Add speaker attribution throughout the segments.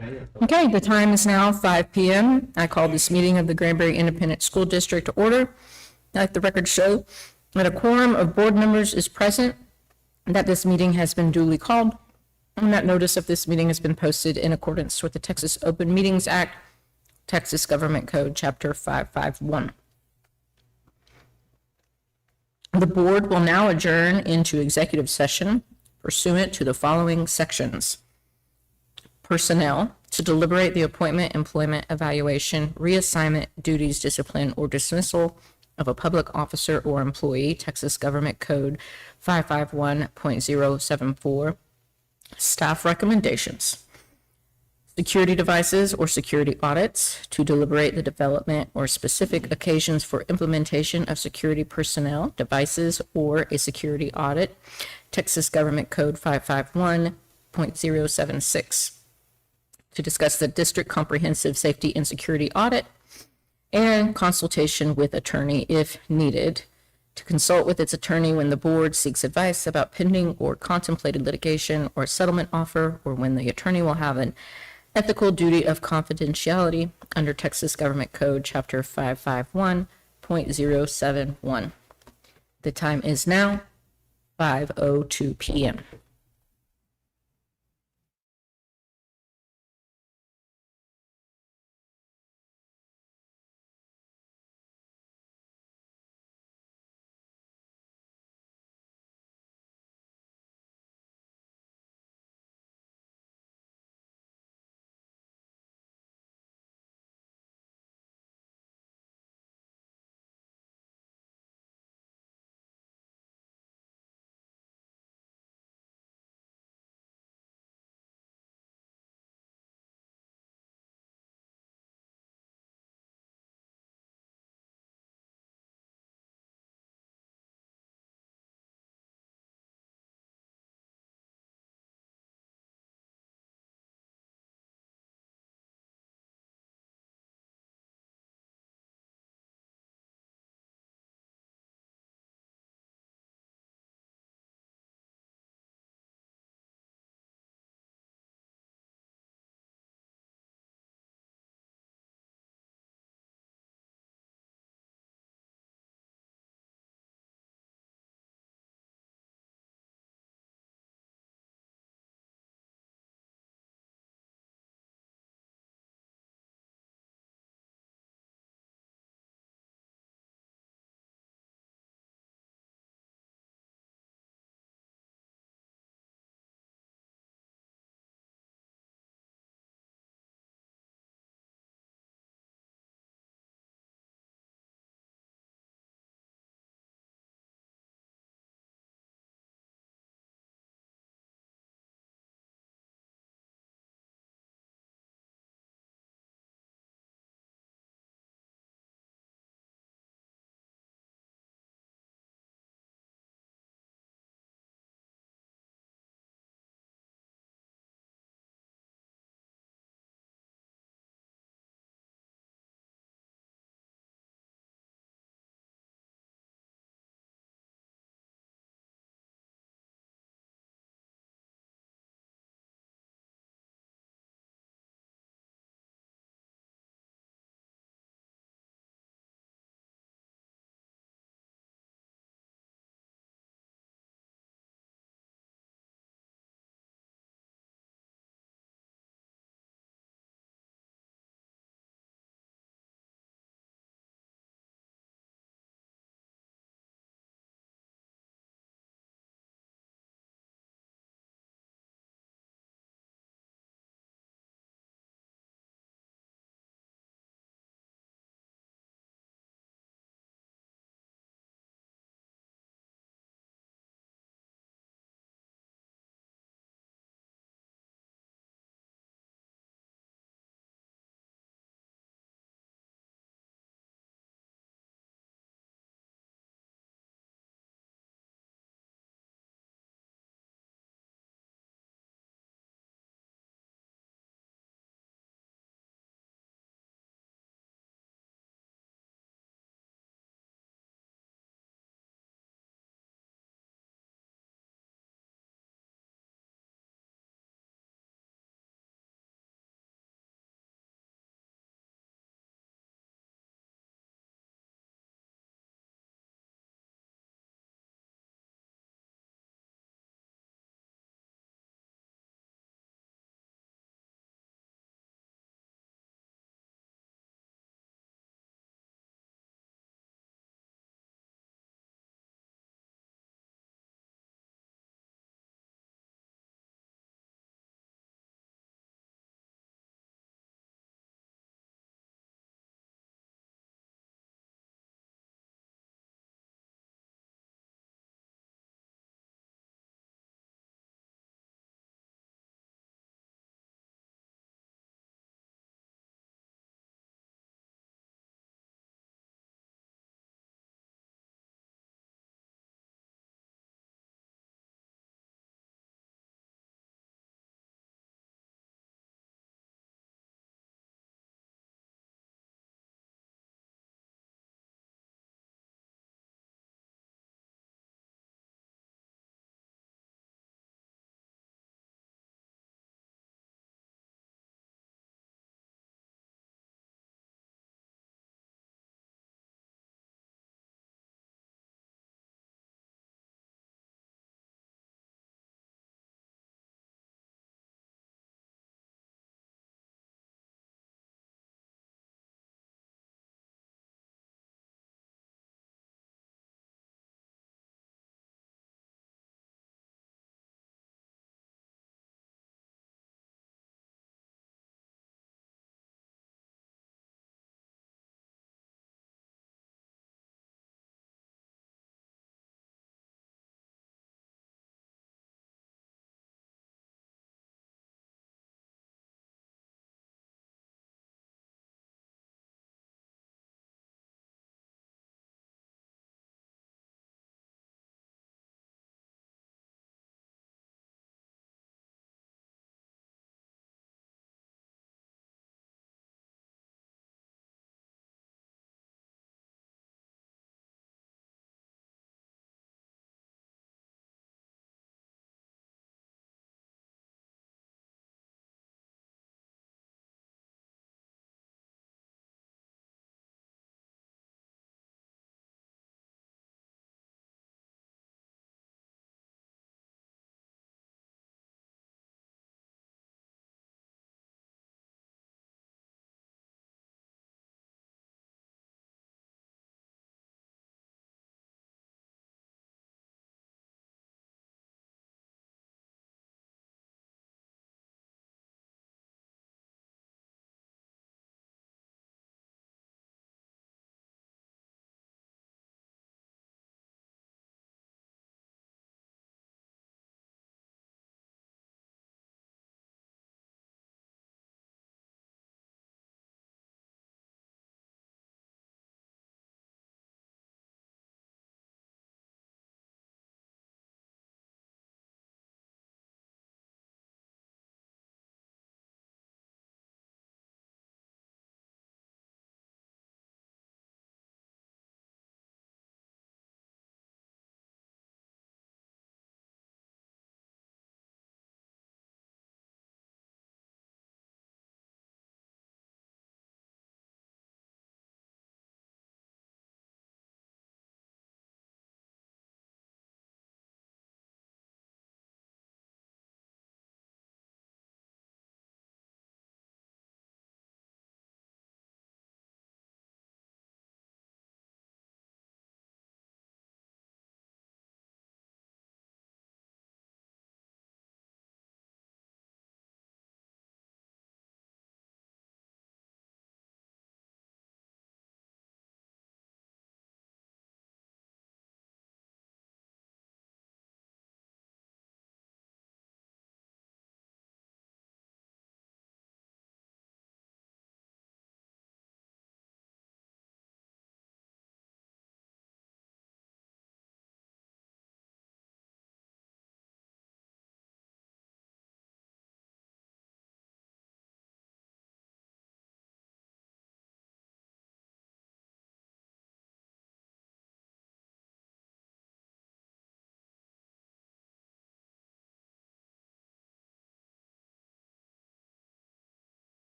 Speaker 1: Okay, the time is now 5 p.m. I call this meeting of the Granbury Independent School District to order. Let the record show that a quorum of board members is present, that this meeting has been duly called, and that notice of this meeting has been posted in accordance with the Texas Open Meetings Act, Texas Government Code, Chapter 551. The board will now adjourn into executive session pursuant to the following sections. Personnel, to deliberate the appointment, employment, evaluation, reassignment, duties, discipline, or dismissal of a public officer or employee, Texas Government Code 551.074. Staff recommendations. Security devices or security audits, to deliberate the development or specific occasions for implementation of security personnel, devices, or a security audit, Texas Government Code 551.076. To discuss the district comprehensive safety and security audit and consultation with attorney if needed. To consult with its attorney when the board seeks advice about pending or contemplated litigation or settlement offer, or when the attorney will have an ethical duty of confidentiality under Texas Government Code Chapter 551.071. The time is now 5:02 p.m.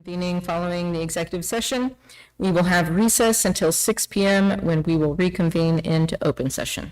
Speaker 1: Convening following the executive session, we will have recess until 6 p.m. when we will reconvene into open session.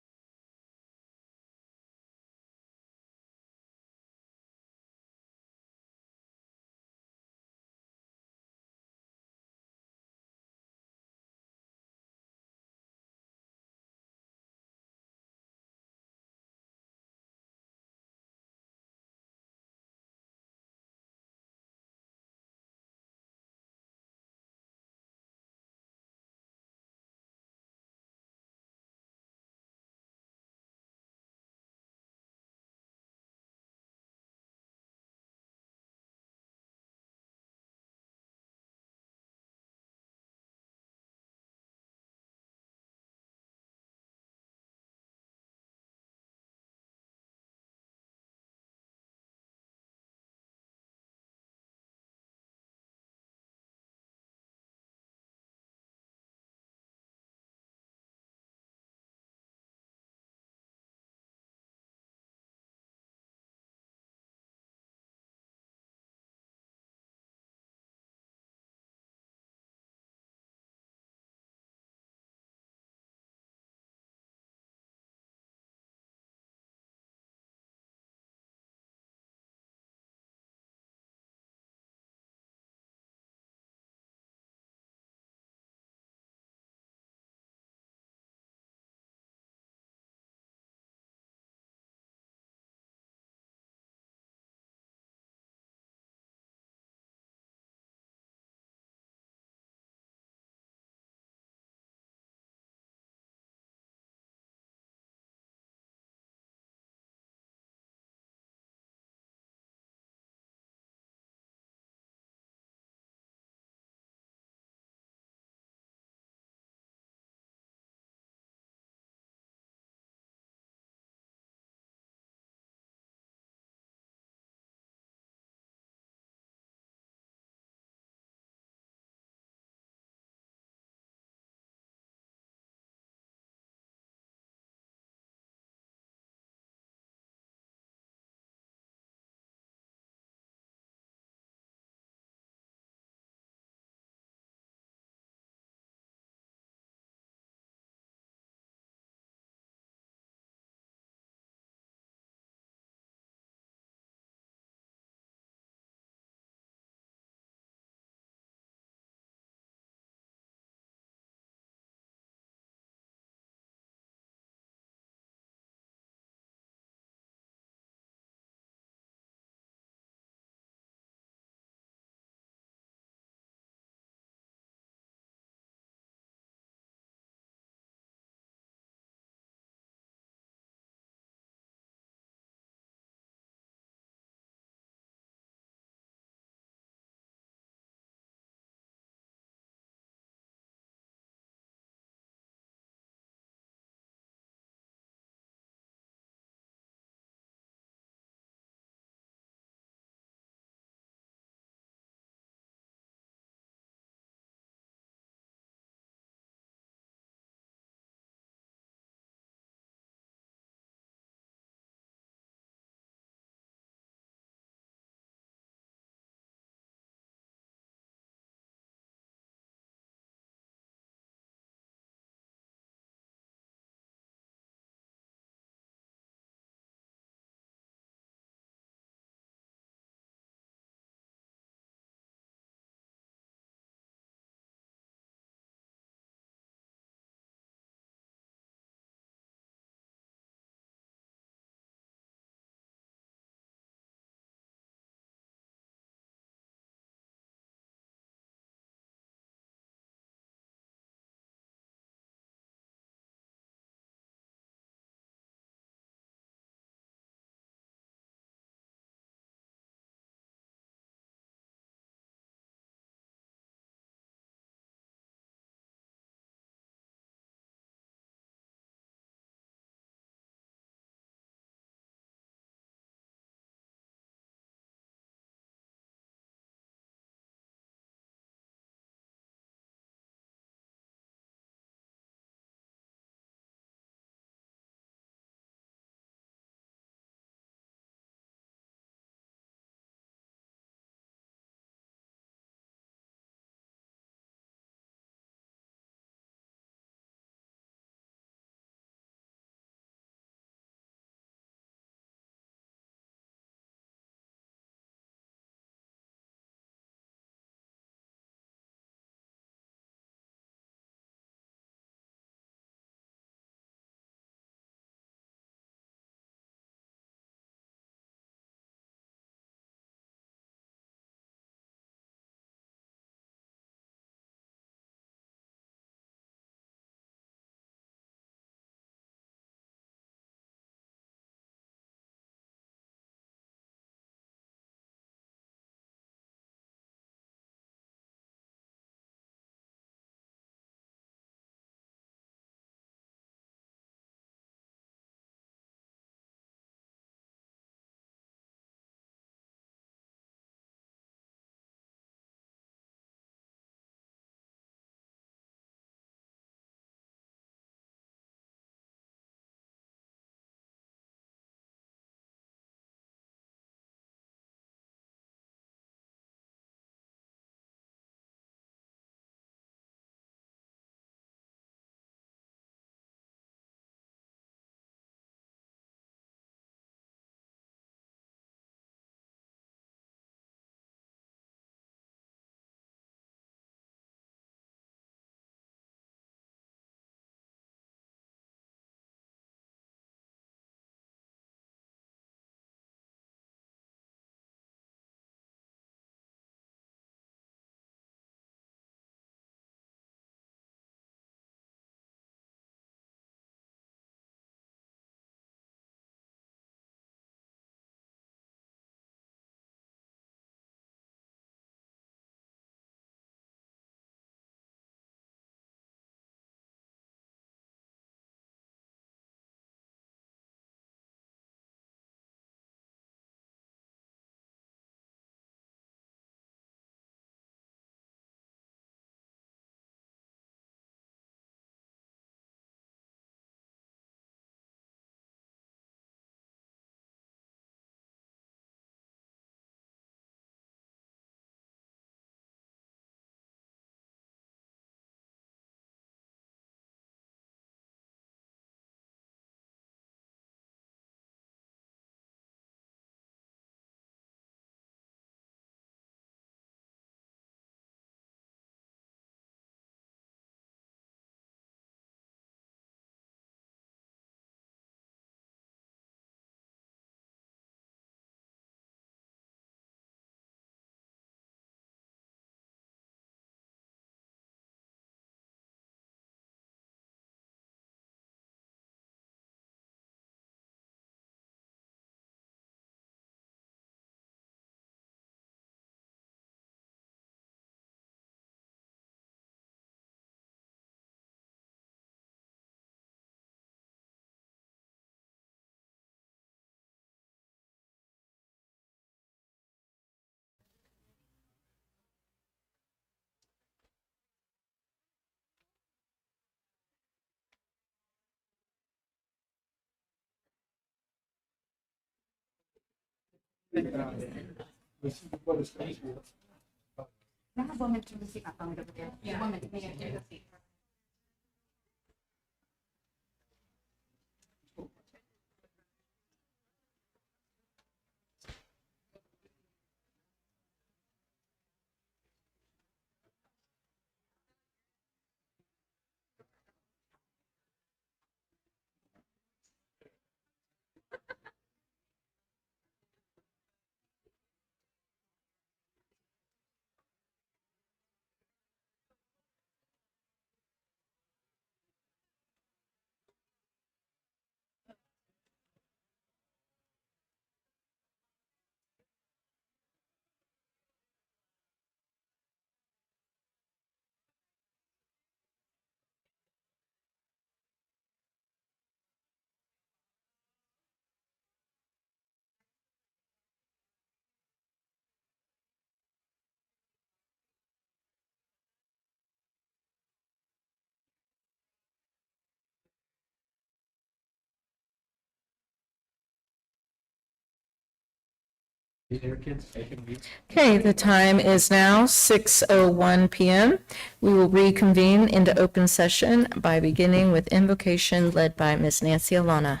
Speaker 1: Okay, the time is now 6:01 p.m. We will reconvene into open session by beginning with invocation led by Ms. Nancy Alana.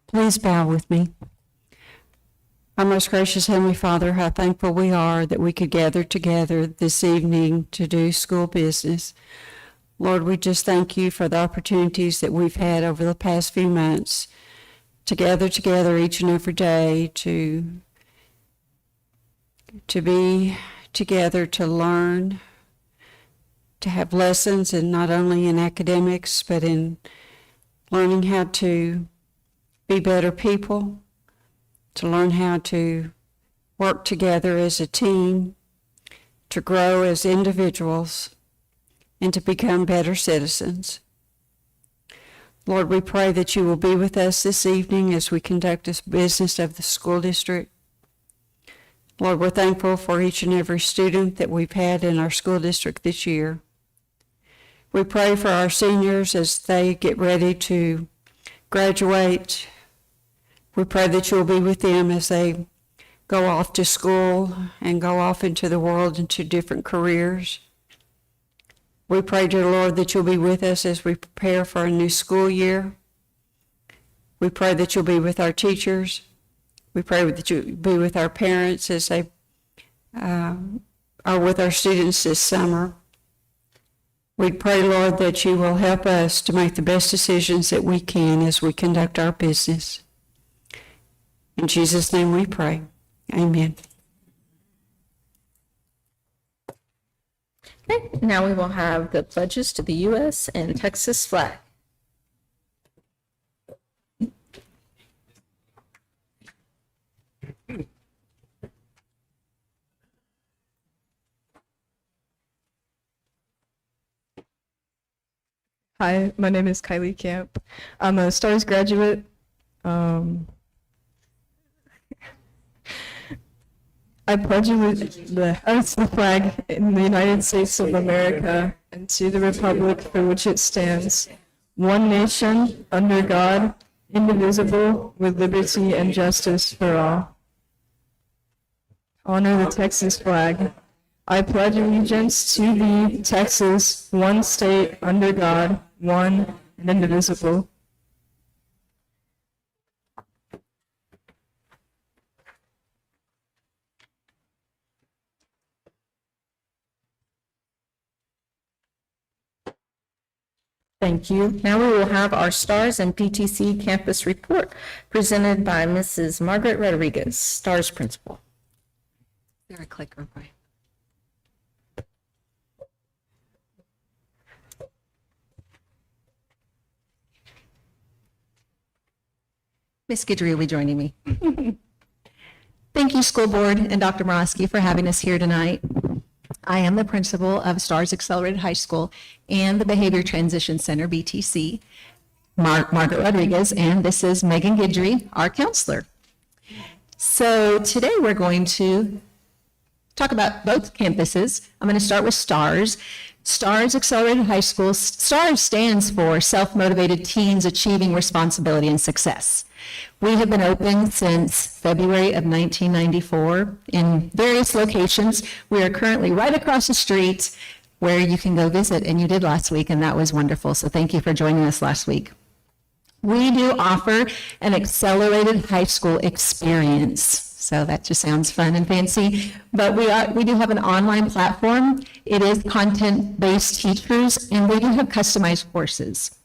Speaker 2: Please bow with me. Our most gracious Heavenly Father, how thankful we are that we could gather together this evening to do school business. Lord, we just thank you for the opportunities that we've had over the past few months to gather together each and every day to be together, to learn, to have lessons, and not only in academics, but in learning how to be better people, to learn how to work together as a team, to grow as individuals, and to become better citizens. Lord, we pray that you will be with us this evening as we conduct this business of the school district. Lord, we're thankful for each and every student that we've had in our school district this year. We pray for our seniors as they get ready to graduate. We pray that you'll be with them as they go off to school and go off into the world into different careers. We pray, dear Lord, that you'll be with us as we prepare for a new school year. We pray that you'll be with our teachers. We pray that you'll be with our parents as they are with our students this summer. We pray, Lord, that you will help us to make the best decisions that we can as we conduct our business. In Jesus' name we pray. Amen.
Speaker 1: Okay, now we will have the pledges to the U.S. and Texas flag.
Speaker 3: Hi, my name is Kylie Camp. I'm a STARS graduate. I pledge the flag in the United States of America and to the republic for which it stands, one nation, under God, indivisible, with liberty and justice for all. Honor the Texas flag. I pledge allegiance to thee, Texas, one state, under God, one and indivisible.
Speaker 1: Thank you. Now we will have our STARS and PTC campus report presented by Mrs. Margaret Rodriguez, STARS principal.
Speaker 4: Is there a clicker, Brian? Ms. Guidry will be joining me. Thank you, School Board and Dr. Morosky, for having us here tonight. I am the principal of STARS Accelerated High School and the Behavior Transition Center, BTC, Margaret Rodriguez, and this is Megan Guidry, our counselor. So today we're going to talk about both campuses. I'm going to start with STARS. STARS Accelerated High School. STARS stands for Self-Motivated Teens Achieving Responsibility and Success. We have been open since February of 1994 in various locations. We are currently right across the street where you can go visit, and you did last week, and that was wonderful. So thank you for joining us last week. We do offer an accelerated high school experience. So that just sounds fun and fancy, but we do have an online platform. It is content-based teachers, and we do have customized courses.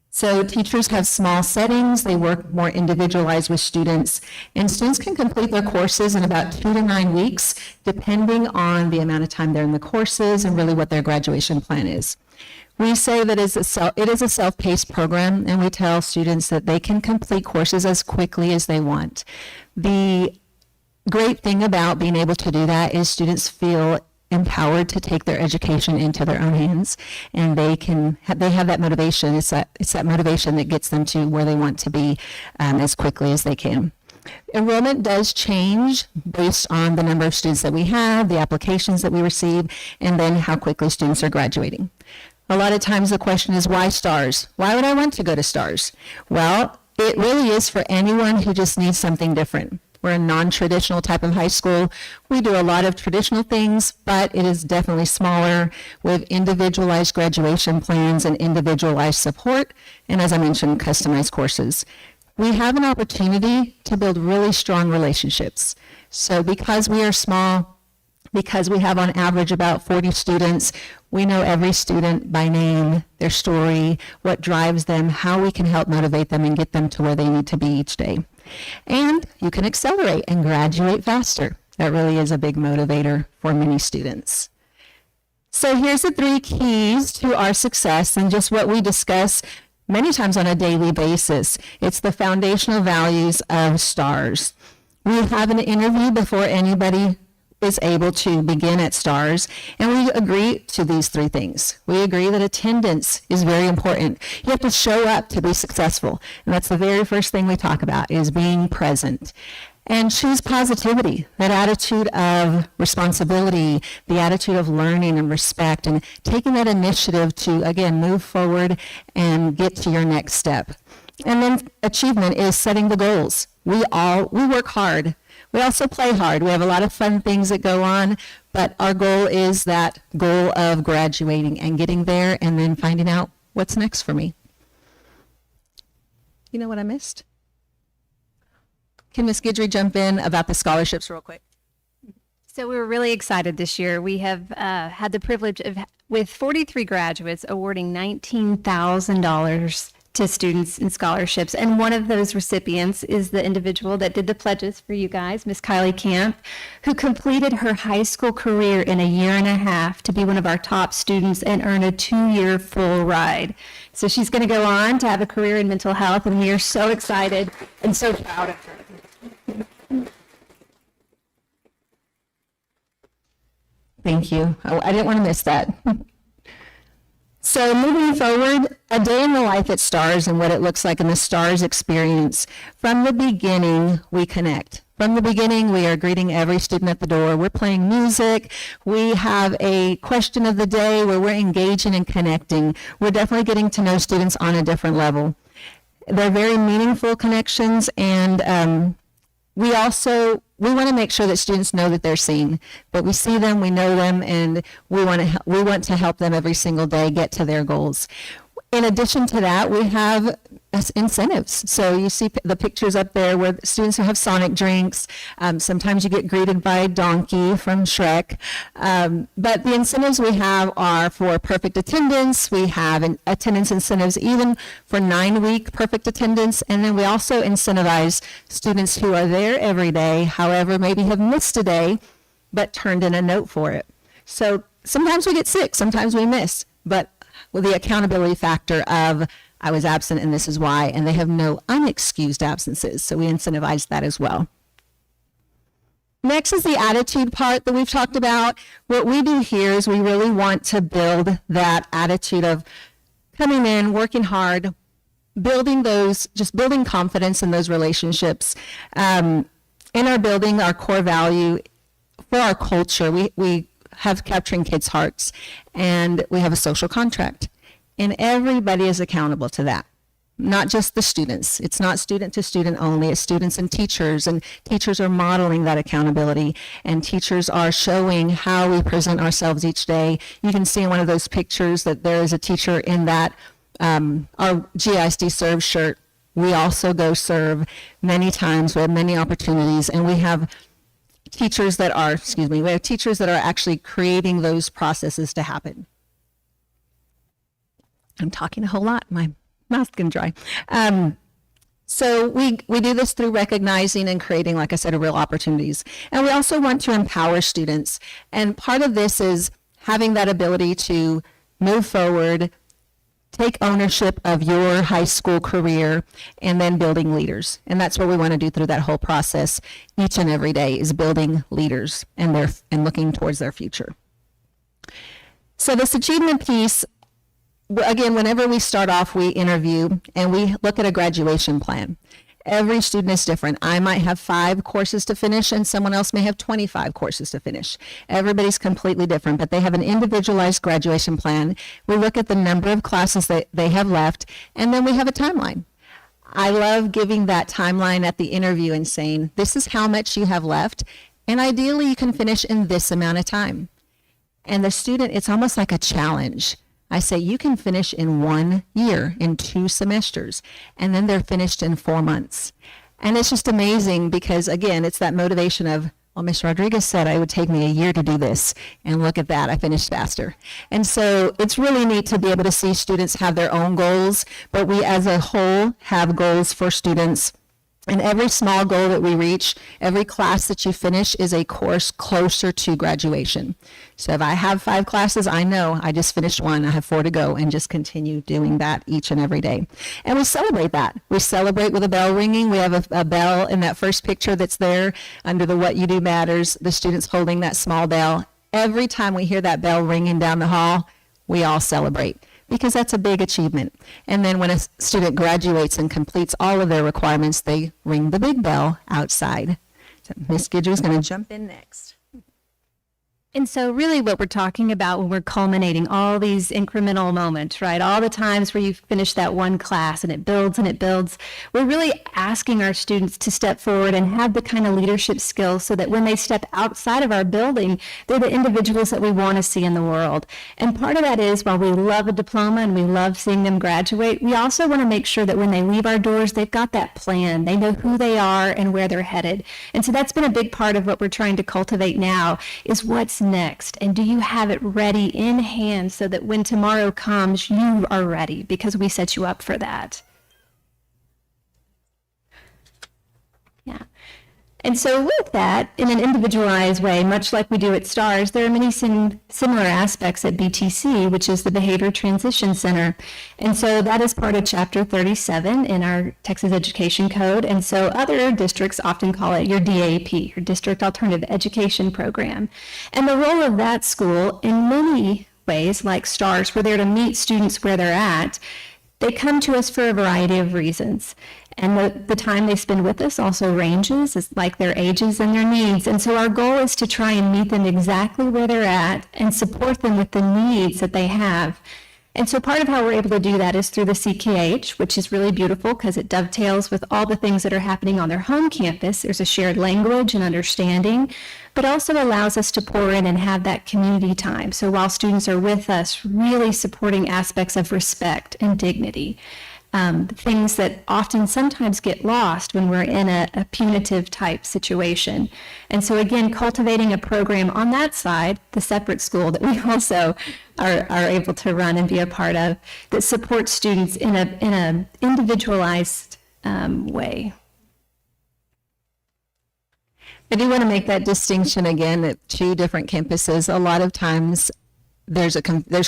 Speaker 4: So teachers have small settings, they work more individualized with students, and students can complete their courses in about 2 to 9 weeks, depending on the amount of time they're in the courses and really what their graduation plan is. We say that it is a self-paced program, and we tell students that they can complete courses as quickly as they want. The great thing about being able to do that is students feel empowered to take their education into their own hands, and they have that motivation. It's that motivation that gets them to where they want to be as quickly as they can. Enrollment does change based on the number of students that we have, the applications that we receive, and then how quickly students are graduating. A lot of times the question is, why STARS? Why would I want to go to STARS? Well, it really is for anyone who just needs something different. We're a non-traditional type of high school. We do a lot of traditional things, but it is definitely smaller with individualized graduation plans and individualized support, and as I mentioned, customized courses. We have an opportunity to build really strong relationships. So because we are small, because we have on average about 40 students, we know every student by name, their story, what drives them, how we can help motivate them and get them to where they need to be each day. And you can accelerate and graduate faster. That really is a big motivator for many students. So here's the 3 keys to our success and just what we discuss many times on a daily basis. It's the foundational values of STARS. We have an interview before anybody is able to begin at STARS, and we agree to these 3 things. We agree that attendance is very important. You have to show up to be successful, and that's the very first thing we talk about, is being present. And choose positivity, that attitude of responsibility, the attitude of learning and respect, and taking that initiative to, again, move forward and get to your next step. And then achievement is setting the goals. We work hard. We also play hard. We have a lot of fun things that go on, but our goal is that goal of graduating and getting there and then finding out what's next for me. You know what I missed? Can Ms. Guidry jump in about the scholarships real quick?
Speaker 5: So we were really excited this year. We have had the privilege of, with 43 graduates, awarding $19,000 to students in scholarships. And one of those recipients is the individual that did the pledges for you guys, Miss Kylie Camp, who completed her high school career in a year and a half to be one of our top students and earn a 2-year full ride. So she's going to go on to have a career in mental health, and we are so excited and so proud of her.
Speaker 4: Thank you. I didn't want to miss that. So moving forward, a day in the life at STARS and what it looks like in the STARS experience. From the beginning, we connect. From the beginning, we are greeting every student at the door. We're playing music. We have a question of the day where we're engaging and connecting. We're definitely getting to know students on a different level. They're very meaningful connections, and we want to make sure that students know that they're seen, that we see them, we know them, and we want to help them every single day get to their goals. In addition to that, we have incentives. So you see the pictures up there where students have Sonic drinks. Sometimes you get greeted by a donkey from Shrek. But the incentives we have are for perfect attendance. We have attendance incentives even for 9-week perfect attendance. And then we also incentivize students who are there every day, however, maybe have missed a day, but turned in a note for it. So sometimes we get sick, sometimes we miss, but with the accountability factor of I was absent and this is why, and they have no unexcused absences, so we incentivize that as well. Next is the attitude part that we've talked about. What we do here is we really want to build that attitude of coming in, working hard, building confidence in those relationships. In our building, our core value for our culture, we have capturing kids' hearts, and we have a social contract. And everybody is accountable to that, not just the students. It's not student to student only, it's students and teachers are modeling that accountability, and teachers are showing how we present ourselves each day. You can see in one of those pictures that there is a teacher in that our GISD Serve shirt. We also go serve many times. We have many opportunities, and we have teachers that are, actually creating those processes to happen. I'm talking a whole lot. My mouth can dry. So we do this through recognizing and creating, like I said, real opportunities. And we also want to empower students. And part of this is having that ability to move forward, take ownership of your high school career, and then building leaders. And that's what we want to do through that whole process each and every day, is building leaders and looking towards their future. So this achievement piece, again, whenever we start off, we interview and we look at a graduation plan. Every student is different. I might have 5 courses to finish and someone else may have 25 courses to finish. Everybody's completely different, but they have an individualized graduation plan. We look at the number of classes that they have left, and then we have a timeline. I love giving that timeline at the interview and saying, this is how much you have left, and ideally you can finish in this amount of time. And the student, it's almost like a challenge. I say you can finish in 1 year, in 2 semesters, and then they're finished in 4 months. And it's just amazing because, again, it's that motivation of, well, Ms. Rodriguez said it would take me a year to do this, and look at that, I finished faster. And so it's really neat to be able to see students have their own goals, but we as a whole have goals for students. And every small goal that we reach, every class that you finish is a course closer to graduation. So if I have 5 classes, I know I just finished 1, I have 4 to go, and just continue doing that each and every day. And we celebrate that. We celebrate with a bell ringing. We have a bell in that first picture that's there under the What You Do Matters, the students holding that small bell. Every time we hear that bell ringing down the hall, we all celebrate, because that's a big achievement. And then when a student graduates and completes all of their requirements, they ring the big bell outside. So Ms. Guidry is going to jump in next.
Speaker 5: And so really what we're talking about when we're culminating all these incremental moments, right? All the times where you finish that one class and it builds, we're really asking our students to step forward and have the kind of leadership skills so that when they step outside of our building, they're the individuals that we want to see in the world. And part of that is, while we love a diploma and we love seeing them graduate, we also want to make sure that when they leave our doors, they've got that plan. They know who they are and where they're headed. And so that's been a big part of what we're trying to cultivate now, is what's next, and do you have it ready in hand so that when tomorrow comes, you are ready, because we set you up for that. Yeah. And so with that, in an individualized way, much like we do at STARS, there are many similar aspects at BTC, which is the Behavior Transition Center. And so that is part of Chapter 37 in our Texas Education Code. And so other districts often call it your DAP, your District Alternative Education Program. And the role of that school, in many ways, like STARS, we're there to meet students where they're at. They come to us for a variety of reasons. And the time they spend with us also ranges, it's like their ages and their needs. And so our goal is to try and meet them exactly where they're at and support them with the needs that they have. And so part of how we're able to do that is through the CKH, which is really beautiful because it dovetails with all the things that are happening on their home campus. There's a shared language and understanding, but also allows us to pour in and have that community time. So while students are with us, really supporting aspects of respect and dignity. Things that often sometimes get lost when we're in a punitive type situation. And so again, cultivating a program on that side, the separate school that we also are able to run and be a part of, that supports students in a individualized way.
Speaker 4: I do want to make that distinction again at 2 different campuses. A lot of times there's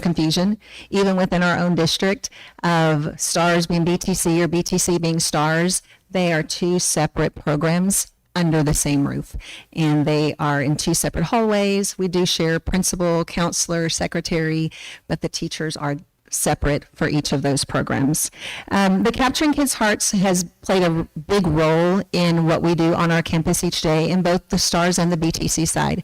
Speaker 4: confusion, even within our own district, of STARS being BTC or BTC being STARS. They are 2 separate programs under the same roof, and they are in 2 separate hallways. We do share principal, counselor, secretary, but the teachers are separate for each of those programs. The Capturing Kids' Hearts has played a big role in what we do on our campus each day in both the STARS and the BTC side.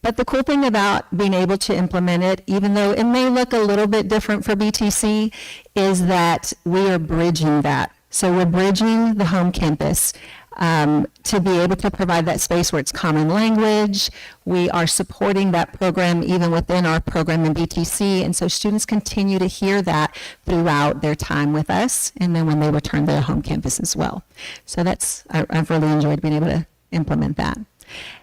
Speaker 4: But the cool thing about being able to implement it, even though it may look a little bit different for BTC, is that we are bridging that. So we're bridging the home campus to be able to provide that space where it's common language. We are supporting that program even within our program in BTC, and so students continue to hear that throughout their time with us, and then when they return to the home campus as well. So I've really enjoyed being able to implement that.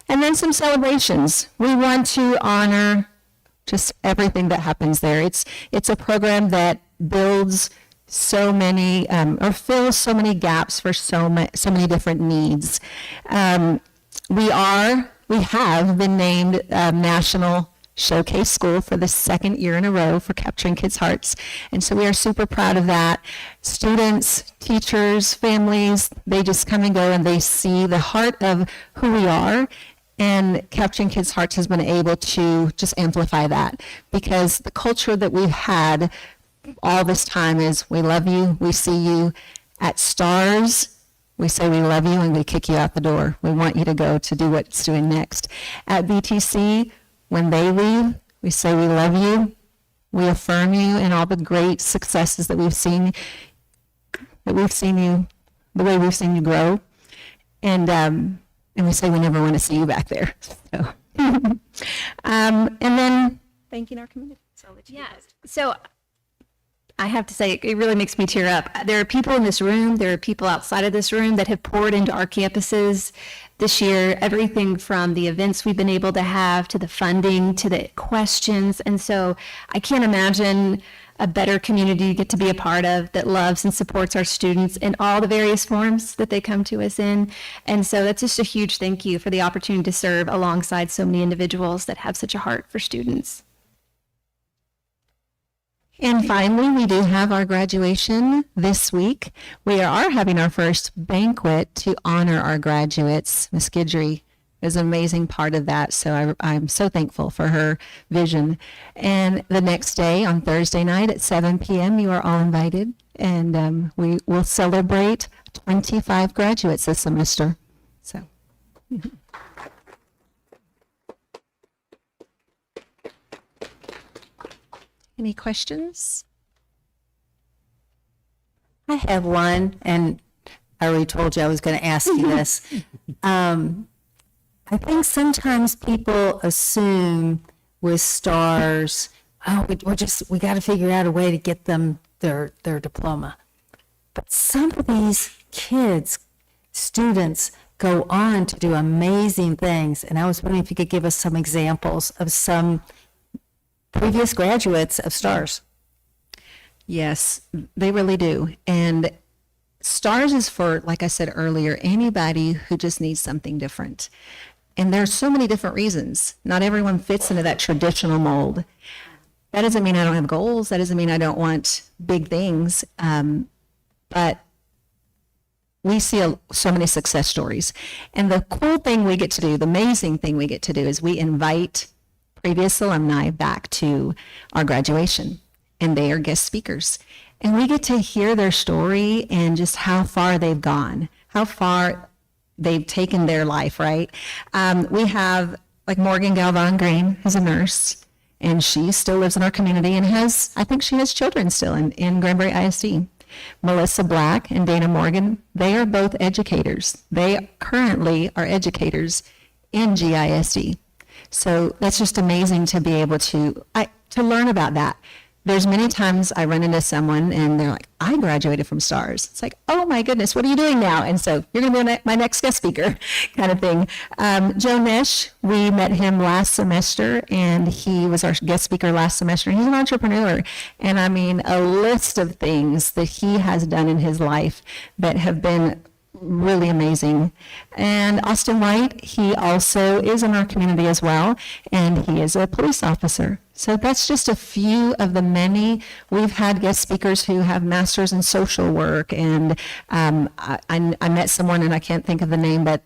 Speaker 4: And then some celebrations. We want to honor just everything that happens there. It's a program that builds so many or fills so many gaps for so many different needs. We have been named National Showcase School for the second year in a row for Capturing Kids' Hearts, and so we are super proud of that. Students, teachers, families, they just come and go and they see the heart of who we are, and Capturing Kids' Hearts has been able to just amplify that, because the culture that we've had all this time is we love you, we see you. At STARS, we say we love you and we kick you out the door. We want you to go to do what it's doing next. At BTC, when they leave, we say we love you, we affirm you and all the great successes that we've seen you, the way we've seen you grow. And we say we never want to see you back there. So, and then thanking our community. So I'll let you
Speaker 5: Yeah. So I have to say, it really makes me tear up. There are people in this room, there are people outside of this room that have poured into our campuses this year, everything from the events we've been able to have to the funding to the questions. And so I can't imagine a better community to get to be a part of that loves and supports our students in all the various forms that they come to us in. And so that's just a huge thank you for the opportunity to serve alongside so many individuals that have such a heart for students.
Speaker 4: And finally, we do have our graduation this week. We are having our first banquet to honor our graduates. Ms. Guidry is an amazing part of that, so I'm so thankful for her vision. And the next day, on Thursday night at 7 p.m., you are all invited, and we will celebrate 25 graduates this semester. So. Any questions?
Speaker 6: I have one, and I already told you I was going to ask you this. I think sometimes people assume with STARS, oh, we got to figure out a way to get them their diploma. But some of these kids, students, go on to do amazing things, and I was wondering if you could give us some examples of some previous graduates of STARS.
Speaker 4: Yes, they really do. And STARS is for, like I said earlier, anybody who just needs something different. And there's so many different reasons. Not everyone fits into that traditional mold. That doesn't mean I don't have goals. That doesn't mean I don't want big things. But we see so many success stories. And the cool thing we get to do, the amazing thing we get to do, is we invite previous alumni back to our graduation, and they are guest speakers. And we get to hear their story and just how far they've gone, how far they've taken their life, right? We have like Morgan Galvan Green, who's a nurse, and she still lives in our community and I think she has children still in Granbury ISD. Melissa Black and Dana Morgan, they are both educators. They currently are educators in GISD. So that's just amazing to be able to learn about that. There's many times I run into someone and they're like, I graduated from STARS. It's like, oh my goodness, what are you doing now? And so you're going to be my next guest speaker kind of thing. Joe Nish, we met him last semester and he was our guest speaker last semester. He's an entrepreneur. And I mean, a list of things that he has done in his life that have been really amazing. And Austin White, he also is in our community as well, and he is a police officer. So that's just a few of the many. We've had guest speakers who have masters in social work, and I met someone, and I can't think of the name, but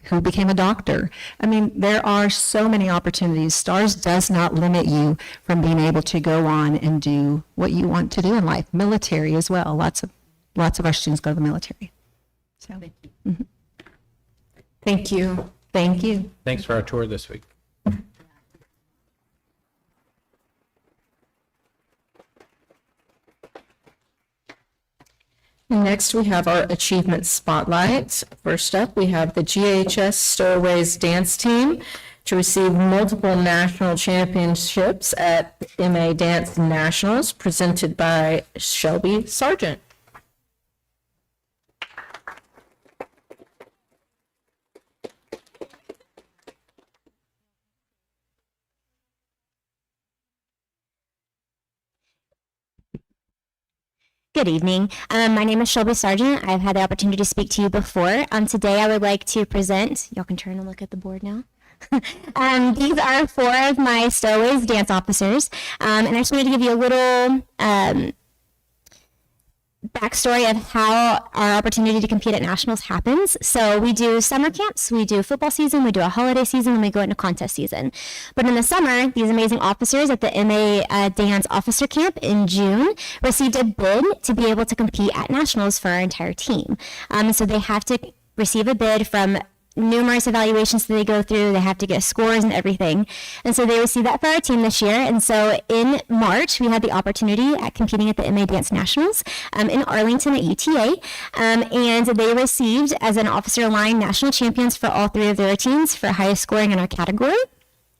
Speaker 4: who became a doctor. I mean, there are so many opportunities. STARS does not limit you from being able to go on and do what you want to do in life. Military as well. Lots of our students go to the military. So,
Speaker 3: Thank you.
Speaker 4: thank you.
Speaker 7: Thanks for our tour this week.
Speaker 1: Next, we have our achievement spotlight. First up, we have the GHS Stowaways Dance Team to receive multiple national championships at MA Dance Nationals, presented by Shelby Sargent.
Speaker 8: Good evening. My name is Shelby Sargent. I've had the opportunity to speak to you before. Today I would like to present, y'all can turn and look at the board now. These are 4 of my Stowaways dance officers. And I just wanted to give you a little backstory of how our opportunity to compete at nationals happens. So we do summer camps, we do football season, we do a holiday season, and we go into contest season. But in the summer, these amazing officers at the MA Dance Officer Camp in June received a bid to be able to compete at nationals for our entire team. So they have to receive a bid from numerous evaluations that they go through. They have to get scores and everything. And so they received that for our team this year. And so in March, we had the opportunity at competing at the MA Dance Nationals in Arlington at UTA. And they received, as an officer line, national champions for all 3 of their teams for highest scoring in our category.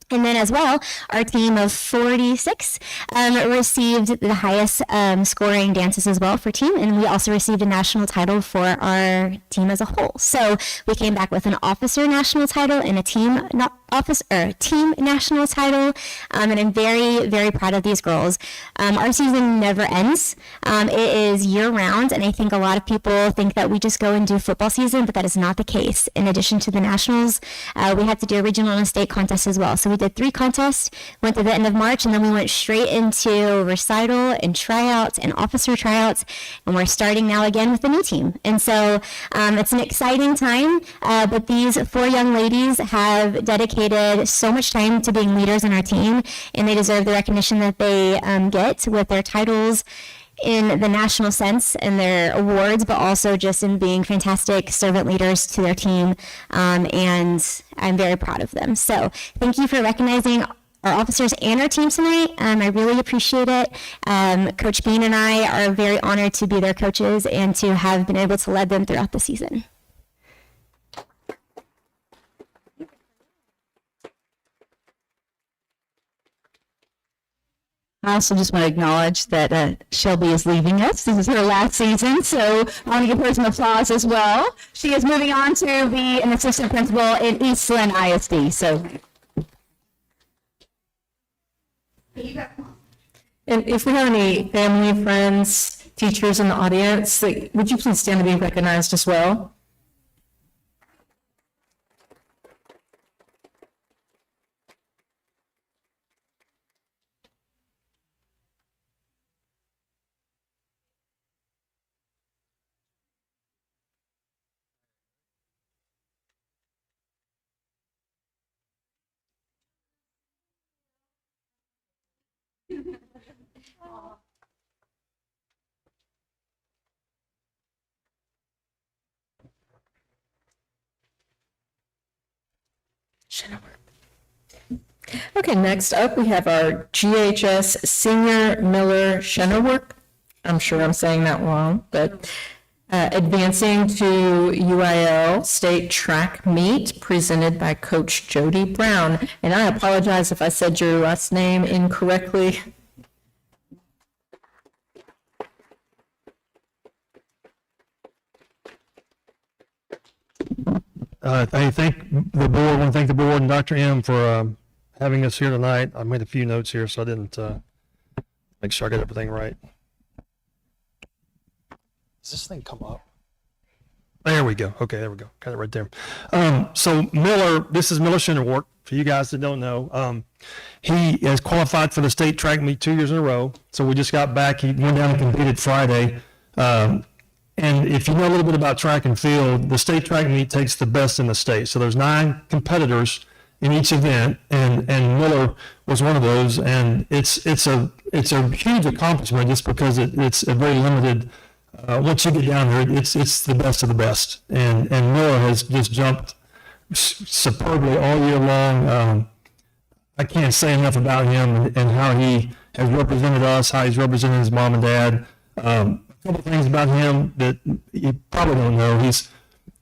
Speaker 8: And then as well, our team of 46 received the highest scoring dances as well for team. And we also received a national title for our team as a whole. So we came back with an officer national title and a team team national title. And I'm very, very proud of these girls. Our season never ends. It is year round. And I think a lot of people think that we just go and do football season, but that is not the case. In addition to the nationals, we had to do a regional and state contest as well. So we did 3 contests, went to the end of March, and then we went straight into recital and tryouts and officer tryouts, and we're starting now again with the new team. And so it's an exciting time, but these 4 young ladies have dedicated so much time to being leaders on our team, and they deserve the recognition that they get with their titles in the national sense and their awards, but also just in being fantastic servant leaders to their team. And I'm very proud of them. So thank you for recognizing our officers and our team tonight. I really appreciate it. Coach Bean and I are very honored to be their coaches and to have been able to lead them throughout the season.
Speaker 9: I also just want to acknowledge that Shelby is leaving us. This is her last season, so I want to give her some applause as well. She is moving on to be an assistant principal in Eastland ISD. So,
Speaker 1: And if we have any family, friends, teachers in the audience, would you please stand to be recognized as well? Okay, next up, we have our GHS Senior Miller Shennework. I'm sure I'm saying that wrong, but advancing to UIL State Track Meet presented by Coach Jody Brown. And I apologize if I said your last name incorrectly.
Speaker 10: I thank the board. I want to thank the board and Dr. M for having us here tonight. I made a few notes here, so I didn't make sure I got everything right. Does this thing come up? There we go. Okay, there we go. Got it right there. So Miller, this is Miller Shennework. For you guys that don't know, he has qualified for the state track meet 2 years in a row. So we just got back. He went down and competed Friday. And if you know a little bit about track and field, the state track meet takes the best in the state. So there's 9 competitors in each event, and Miller was one of those. And it's a huge accomplishment just because it's a very limited. Once you get down there, it's the best of the best. And Miller has just jumped superbly all year long. I can't say enough about him and how he has represented us, how he's represented his mom and dad. A couple things about him that you probably don't know. He's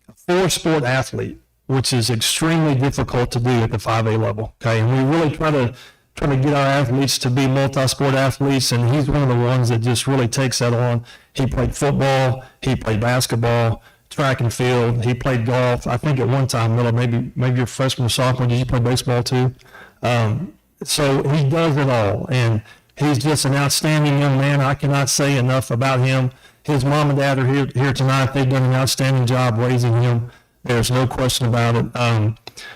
Speaker 10: a 4-sport athlete, which is extremely difficult to do at the 5A level. Okay, and we really try to get our athletes to be multi-sport athletes, and he's one of the ones that just really takes that on. He played football, he played basketball, track and field, he played golf. I think at one time, Miller, maybe your freshman or sophomore, did you play baseball too? So he does it all, and he's just an outstanding young man. I cannot say enough about him. His mom and dad are here tonight. They've done an outstanding job raising him. There's no question about it.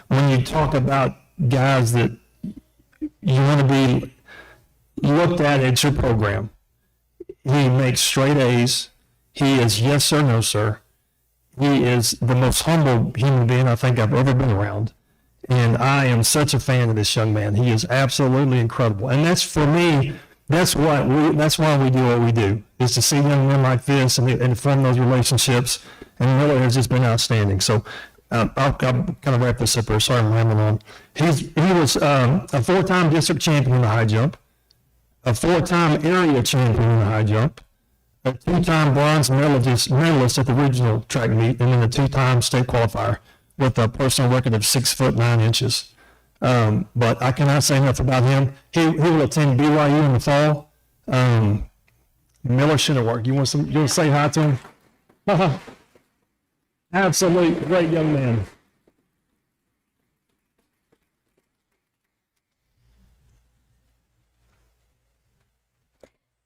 Speaker 10: When you talk about guys that you want to be looked at your program, he makes straight A's. He is yes sir, no sir. He is the most humble human being I think I've ever been around. And I am such a fan of this young man. He is absolutely incredible. And that's, for me, that's why we do what we do, is to see young men like this and form those relationships. And Miller has just been outstanding. So I'll kind of wrap this up here. Sorry, I'm rambling on. He was a 4-time district champion in the high jump, a 4-time area champion in the high jump, a 2-time bronze medalist at the regional track meet, and then a 2-time state qualifier with a personal record of 6 foot 9 inches. But I cannot say enough about him. He will attend BYU in the fall. Miller Shinnerwork. You want to say hi to him? Absolutely great young man.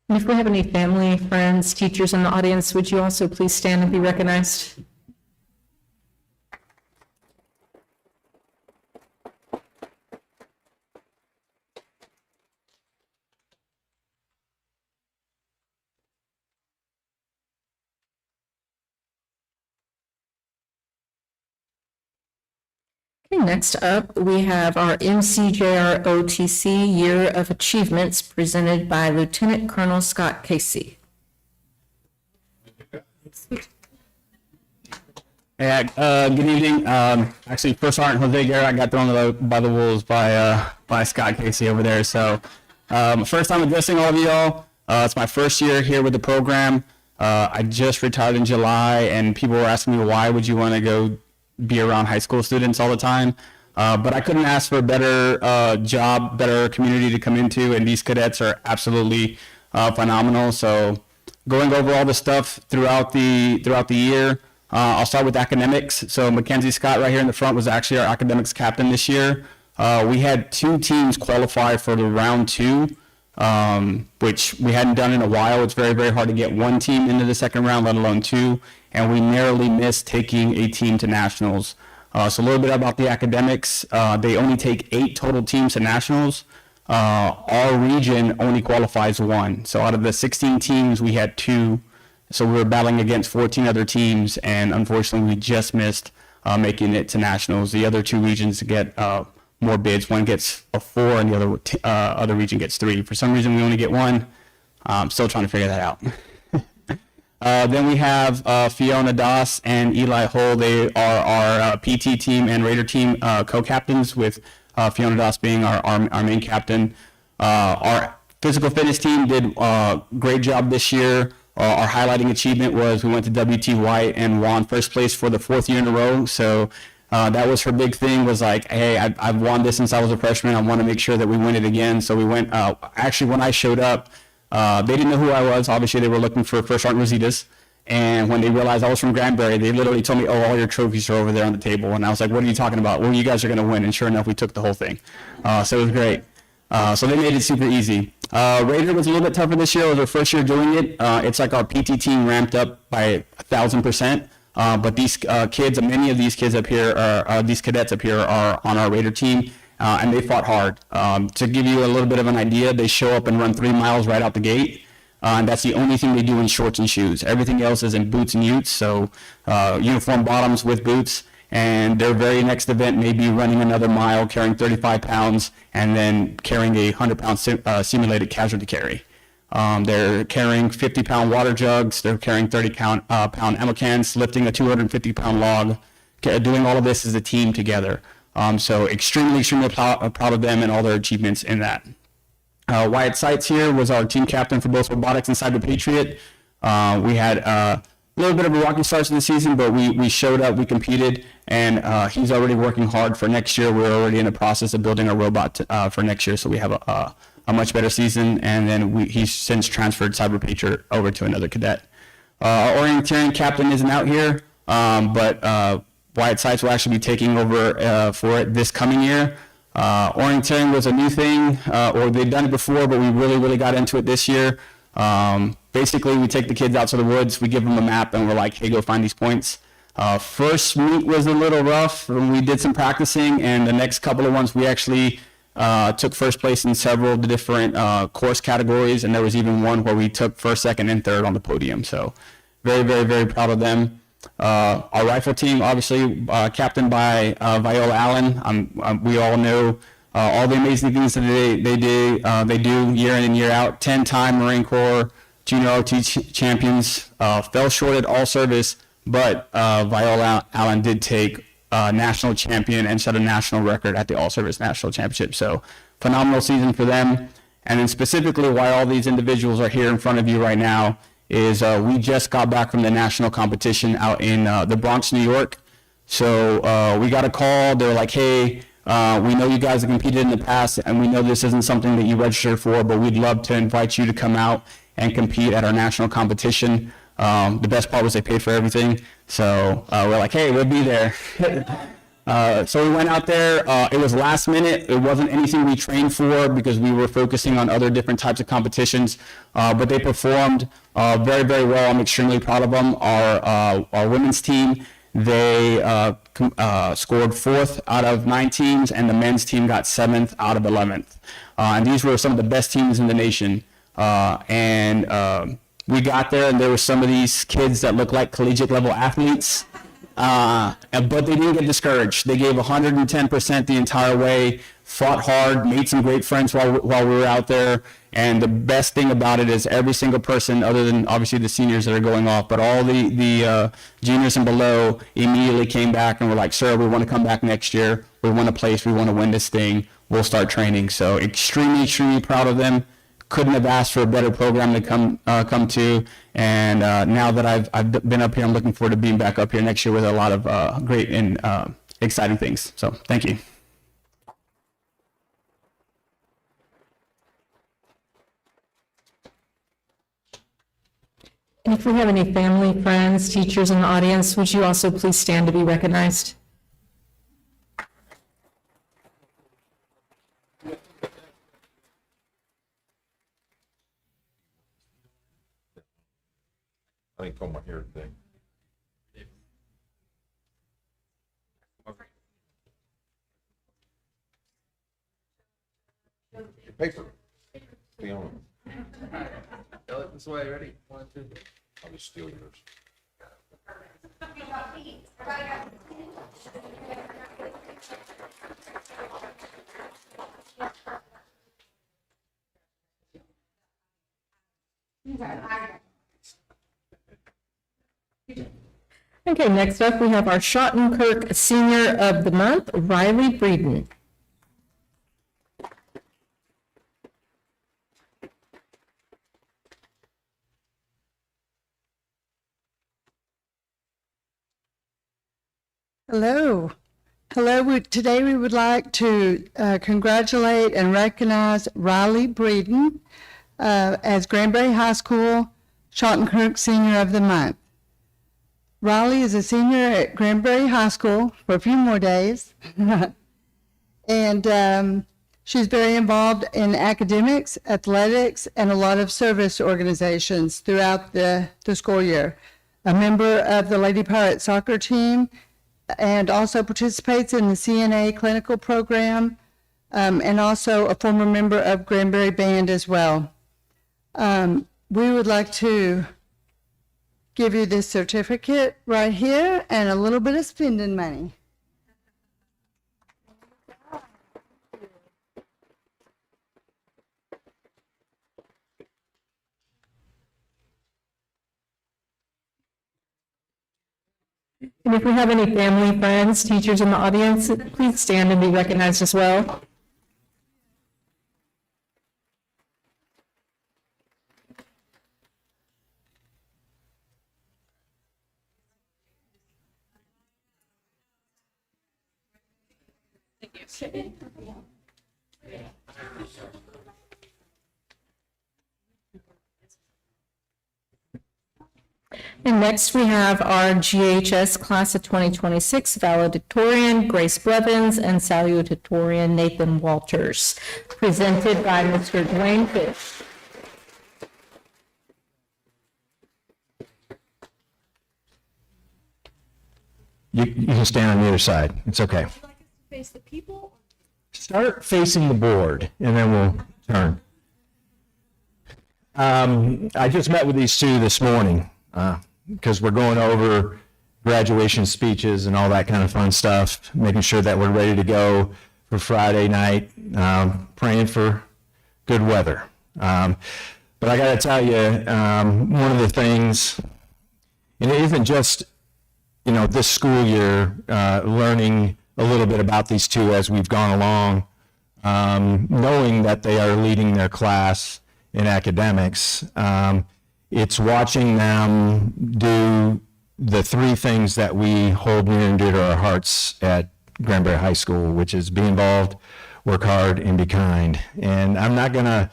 Speaker 1: And if we have any family, friends, teachers in the audience, would you also please stand and be recognized? Okay, next up, we have our MCJR OTC Year of Achievements presented by Lieutenant Colonel Scott Casey.
Speaker 7: Hey, good evening. Actually, First Sergeant Jose Guerra, I got thrown by the wolves by Scott Casey over there. So, first time addressing all of y'all. It's my first year here with the program. I just retired in July, and people were asking me, why would you want to go be around high school students all the time? But I couldn't ask for a better job, better community to come into, and these cadets are absolutely phenomenal. So, going over all the stuff throughout the year. I'll start with academics. So Mackenzie Scott right here in the front was actually our academics captain this year. We had 2 teams qualify for the round 2, which we hadn't done in a while. It's very, very hard to get 1 team into the second round, let alone 2. And we narrowly missed taking a team to nationals. So a little bit about the academics. They only take 8 total teams to nationals. Our region only qualifies 1. So out of the 16 teams, we had 2. So we were battling against 14 other teams, and unfortunately, we just missed making it to nationals. The other 2 regions get more bids. One gets a 4, and the other region gets 3. For some reason, we only get 1. I'm still trying to figure that out. Then we have Fiona Doss and Eli Hull. They are our PT team and Raider team co-captains, with Fiona Doss being our main captain. Our physical fitness team did a great job this year. Our highlighting achievement was we went to WT White and won first place for the 4th year in a row. So that was her big thing, was like, hey, I've won this since I was a freshman. I want to make sure that we win it again. So we went, actually when I showed up, they didn't know who I was. Obviously they were looking for First Sergeant Rositas. And when they realized I was from Granbury, they literally told me, oh, all your trophies are over there on the table. And I was like, what are you talking about? Well, you guys are going to win. And sure enough, we took the whole thing. So it was great. So they made it super easy. Raider was a little bit tougher this year. It was our first year doing it. It's like our PT team ramped up by 1,000%. But these kids, many of these kids up here, these cadets up here are on our Raider team, and they fought hard. To give you a little bit of an idea, they show up and run 3 miles right out the gate. And that's the only thing they do in shorts and shoes. Everything else is in boots and utes, so uniform bottoms with boots. And their very next event may be running another mile, carrying 35 pounds, and then carrying a 100-pound simulated casualty carry. They're carrying 50-pound water jugs. They're carrying 30-pound ammo cans, lifting a 250-pound log. Doing all of this as a team together. So extremely proud of them and all their achievements in that. Wyatt Seitz here was our team captain for both robotics and Cyber Patriot. We had a little bit of a rocky start to the season, but we showed up, we competed, and he's already working hard for next year. We're already in the process of building a robot for next year, so we have a much better season, and then he's since transferred Cyber Patriot over to another cadet. Our orienteering captain isn't out here, but Wyatt Seitz will actually be taking over for it this coming year. Orienteering was a new thing, or they'd done it before, but we really got into it this year. Basically, we take the kids out to the woods, we give them a map, and we're like, hey, go find these points. First meet was a little rough. We did some practicing, and the next couple of ones we actually took first place in several of the different course categories, and there was even one where we took first, second, and third on the podium. So very proud of them. Our rifle team, obviously, captained by Viola Allen. We all know all the amazing things that they do year in and year out. 10-time Marine Corps Junior ROT champions. Fell short at all service, but Viola Allen did take national champion and set a national record at the all service national championship. So phenomenal season for them. And then specifically why all these individuals are here in front of you right now is we just got back from the national competition out in the Bronx, New York. So we got a call. They were like, hey, we know you guys have competed in the past, and we know this isn't something that you registered for, but we'd love to invite you to come out and compete at our national competition. The best part was they paid for everything. So we're like, hey, we'll be there. So we went out there. It was last minute. It wasn't anything we trained for because we were focusing on other different types of competitions. But they performed very well. I'm extremely proud of them. Our women's team, they scored 4th out of 9 teams, and the men's team got 7th out of 11th. And these were some of the best teams in the nation. We got there, and there were some of these kids that looked like collegiate level athletes. But they didn't get discouraged. They gave 110% the entire way, fought hard, made some great friends while we were out there. And the best thing about it is every single person, other than obviously the seniors that are going off, but all the juniors and below immediately came back and were like, sir, we want to come back next year. We want a place. We want to win this thing. We'll start training. So extremely proud of them. Couldn't have asked for a better program to come to, and now that I've been up here, I'm looking forward to being back up here next year with a lot of great and exciting things. So thank you.
Speaker 1: And if we have any family, friends, teachers in the audience, would you also please stand to be recognized?
Speaker 11: I ain't comb my hair today. Your paper. Be on it. This way, ready? 1, 2. I'll just steal yours.
Speaker 1: Okay, next up, we have our Schottenkirk Senior of the Month, Riley Breeden.
Speaker 12: Hello. Today we would like to congratulate and recognize Riley Breeden as Granbury High School Schottenkirk Senior of the Month. Riley is a senior at Granbury High School for a few more days. And she's very involved in academics, athletics, and a lot of service organizations throughout the school year. A member of the Lady Pirate soccer team, and also participates in the CNA clinical program, and also a former member of Granbury Band as well. we would like to give you this certificate right here and a little bit of spending money.
Speaker 3: And if we have any family, friends, teachers in the audience, please stand and be recognized as well. And next we have our GHS class of 2026 valedictorian Grace Blevins and salutatorian Nathan Walters, presented by Mr. Dwayne Fish.
Speaker 13: You can stand on the other side. It's okay.
Speaker 3: Face the people.
Speaker 13: Start facing the board, and then we'll turn. I just met with these two this morning because we're going over graduation speeches and all that kind of fun stuff, making sure that we're ready to go for Friday night, praying for good weather. But I got to tell you, one of the things, and it isn't just, this school year, learning a little bit about these two as we've gone along, knowing that they are leading their class in academics. It's watching them do the three things that we hold near and dear to our hearts at Granbury High School, which is be involved, work hard, and be kind. And I'm not going to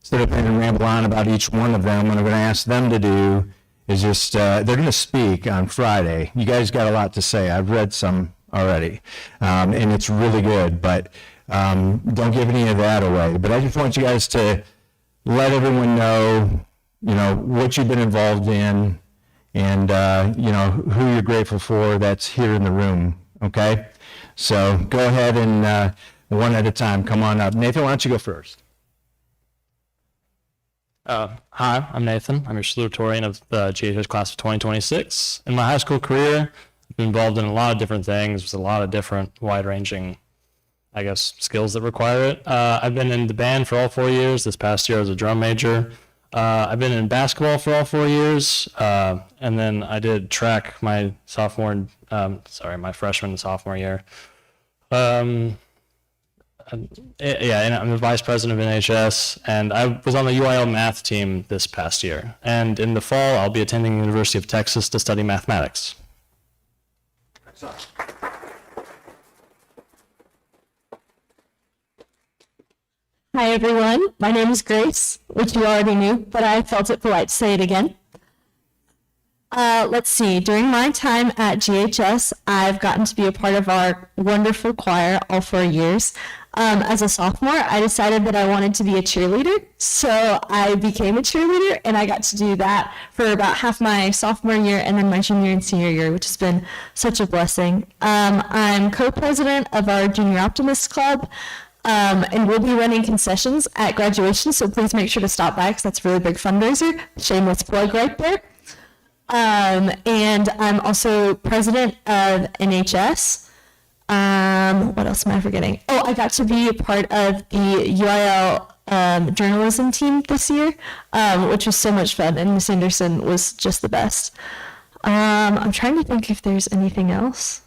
Speaker 13: sit up and ramble on about each one of them. What I'm going to ask them to do is just, they're going to speak on Friday. You guys got a lot to say. I've read some already, and it's really good, but don't give any of that away. But I just want you guys to let everyone know, what you've been involved in and, who you're grateful for that's here in the room, okay? So go ahead and one at a time, come on up. Nathan, why don't you go first?
Speaker 14: Hi, I'm Nathan. I'm your salutatorian of the GHS class of 2026. In my high school career, I've been involved in a lot of different things with a lot of different wide-ranging, skills that require it. I've been in the band for all 4 years. This past year I was a drum major. I've been in basketball for all 4 years, and then I did track my freshman and sophomore year. And I'm the vice president of NHS, and I was on the UIL math team this past year. And in the fall, I'll be attending the University of Texas to study mathematics.
Speaker 3: Hi, everyone. My name is Grace, which you already knew, but I felt it polite to say it again. Let's see. During my time at GHS, I've gotten to be a part of our wonderful choir all 4 years. As a sophomore, I decided that I wanted to be a cheerleader, so I became a cheerleader, and I got to do that for about half my sophomore year and then my junior and senior year, which has been such a blessing. I'm co-president of our Junior Optimist Club, and we'll be running concessions at graduation, so please make sure to stop by because that's a really big fundraiser. Shameless plug right there. And I'm also president of NHS. What else am I forgetting? Oh, I got to be a part of the UIL journalism team this year, which was so much fun, and Miss Anderson was just the best. I'm trying to think if there's anything else.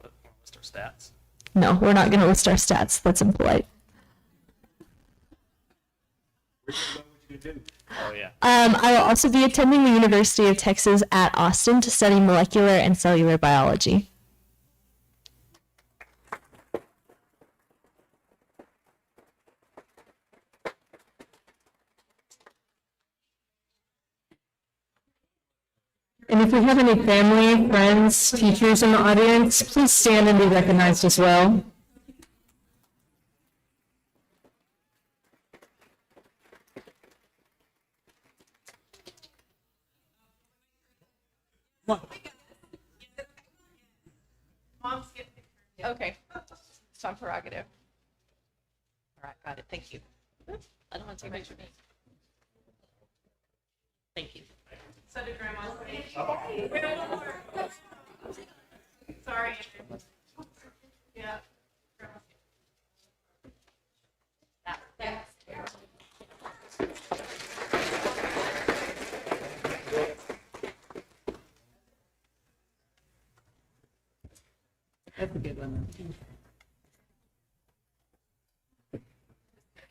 Speaker 14: List our stats.
Speaker 3: No, we're not going to list our stats. That's impolite.
Speaker 14: Oh, yeah.
Speaker 3: I will also be attending the University of Texas at Austin to study molecular and cellular biology. And if we have any family, friends, teachers in the audience, please stand and be recognized as well.
Speaker 15: Okay, it's on prerogative. All right, got it, thank you. I don't want to take a picture of me. So did Grandma. Sorry. Yeah.
Speaker 1: That's a good one.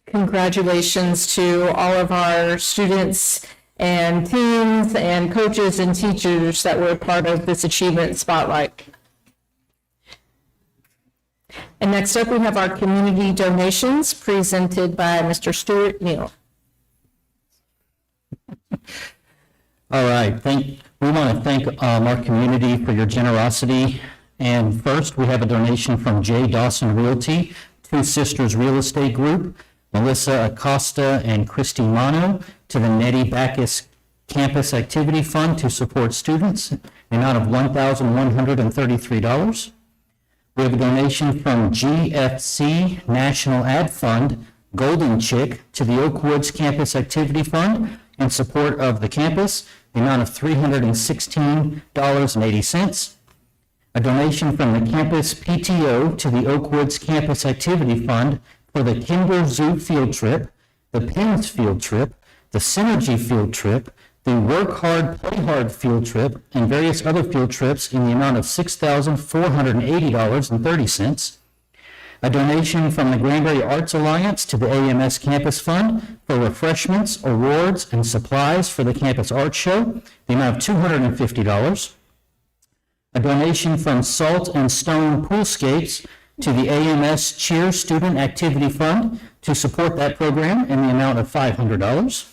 Speaker 1: Congratulations to all of our students and teams and coaches and teachers that were part of this achievement spotlight. And next up, we have our community donations presented by Mr. Stuart Neal.
Speaker 16: All right, we want to thank our community for your generosity. And first, we have a donation from J. Dawson Realty, Two Sisters Real Estate Group, Melissa Acosta and Christy Mano to the Nettie Backus Campus Activity Fund to support students, the amount of $1,133. We have a donation from GFC National Ad Fund, Golden Chick, to the Oak Woods Campus Activity Fund in support of the campus, the amount of $316.80. A donation from the Campus PTO to the Oak Woods Campus Activity Fund for the Kinder Zoo Field Trip, the Pins Field Trip, the Synergy Field Trip, the Work Hard, Play Hard Field Trip, and various other field trips in the amount of $6,480.30. A donation from the Granbury Arts Alliance to the AMS Campus Fund for refreshments, awards, and supplies for the Campus Art Show, the amount of $250. A donation from Salt and Stone Poolscapes to the AMS Cheer Student Activity Fund to support that program in the amount of $500.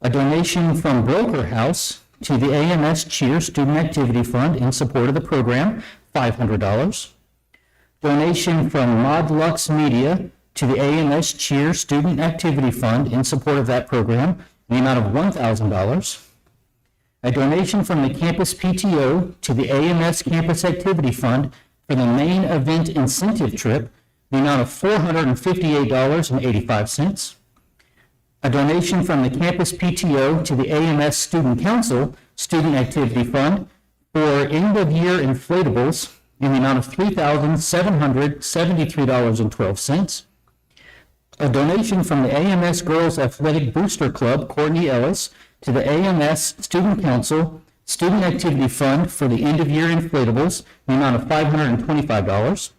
Speaker 16: A donation from Broker House to the AMS Cheer Student Activity Fund in support of the program, $500. Donation from Mod Lux Media to the AMS Cheer Student Activity Fund in support of that program, in the amount of $1,000. A donation from the Campus PTO to the AMS Campus Activity Fund for the main event incentive trip, the amount of $458.85. A donation from the Campus PTO to the AMS Student Council Student Activity Fund for end-of-year inflatables in the amount of $3,773.12. A donation from the AMS Girls Athletic Booster Club, Courtney Ellis, to the AMS Student Council Student Activity Fund for the end-of-year inflatables in the amount of $525.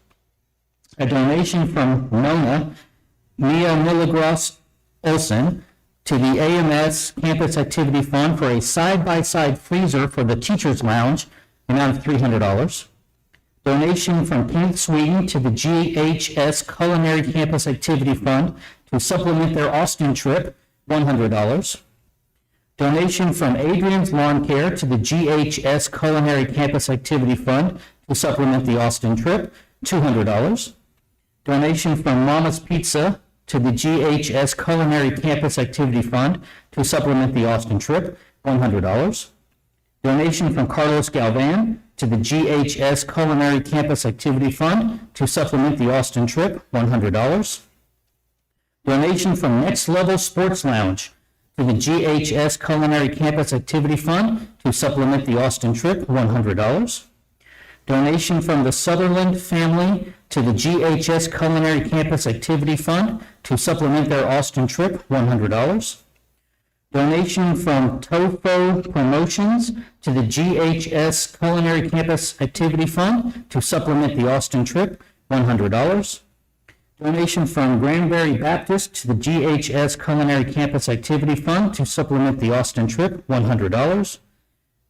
Speaker 16: A donation from Nona Mia Milligros Olson to the AMS Campus Activity Fund for a side-by-side freezer for the Teachers Lounge, in the amount of $300. Donation from Kenneth Sweden to the GHS Culinary Campus Activity Fund to supplement their Austin trip, $100. Donation from Adrian's Lawn Care to the GHS Culinary Campus Activity Fund to supplement the Austin trip, $200. Donation from Mama's Pizza to the GHS Culinary Campus Activity Fund to supplement the Austin trip, $100. Donation from Carlos Galvan to the GHS Culinary Campus Activity Fund to supplement the Austin trip, $100. Donation from Next Level Sports Lounge to the GHS Culinary Campus Activity Fund to supplement the Austin trip, $100. Donation from the Sutherland family to the GHS Culinary Campus Activity Fund to supplement their Austin trip, $100. Donation from Tofo Promotions to the GHS Culinary Campus Activity Fund to supplement the Austin trip, $100. Donation from Granbury Baptist to the GHS Culinary Campus Activity Fund to supplement the Austin trip, $100.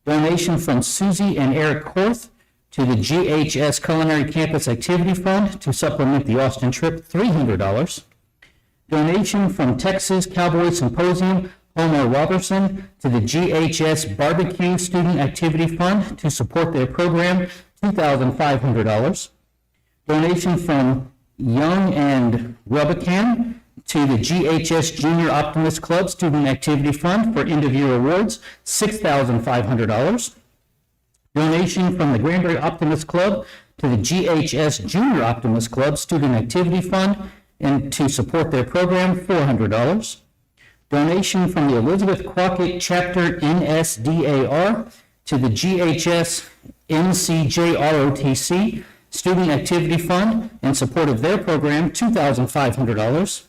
Speaker 16: Donation from Susie and Eric Korth to the GHS Culinary Campus Activity Fund to supplement the Austin trip, $300. Donation from Texas Cowboy Symposium, Homer Robertson, to the GHS Barbecue Student Activity Fund to support their program, $2,500. Donation from Young and Rubican to the GHS Junior Optimist Club Student Activity Fund for end-of-year awards, $6,500. Donation from the Granbury Optimist Club to the GHS Junior Optimist Club Student Activity Fund and to support their program, $400. donation from the Elizabeth Crockett Chapter NSDAR to the GHS NCJROTC Student Activity Fund in support of their program, $2,500.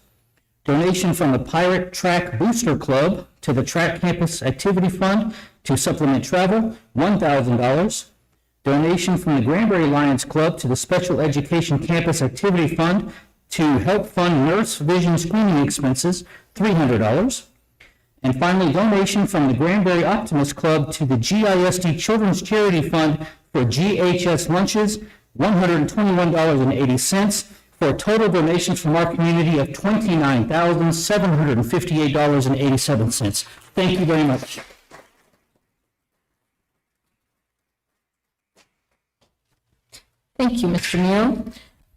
Speaker 16: Donation from the Pirate Track Booster Club to the Track Campus Activity Fund to supplement travel, $1,000. Donation from the Granbury Lions Club to the Special Education Campus Activity Fund to help fund nurse vision screening expenses, $300. And finally, donation from the Granbury Optimist Club to the GISD Children's Charity Fund for GHS lunches, $121.80, for a total donations from our community of $29,758.87. Thank you very much.
Speaker 1: Thank you, Mr. Neal.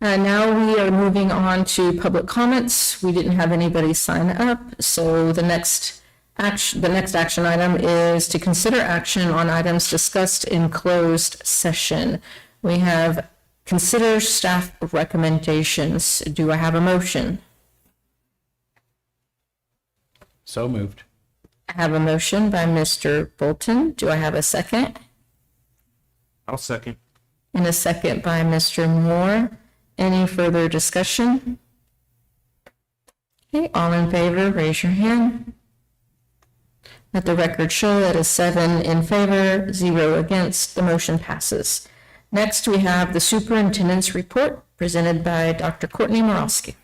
Speaker 1: Now we are moving on to public comments. We didn't have anybody sign up, so the next action item is to consider action on items discussed in closed session. We have consider staff recommendations. Do I have a motion?
Speaker 7: So moved.
Speaker 1: I have a motion by Mr. Bolton. Do I have a second?
Speaker 11: I'll second.
Speaker 1: And a second by Mr. Moore. Any further discussion? Okay, all in favor, raise your hand. Let the record show that is 7 in favor, 0 against. The motion passes. Next, we have the superintendent's report presented by Dr. Courtney Morosky.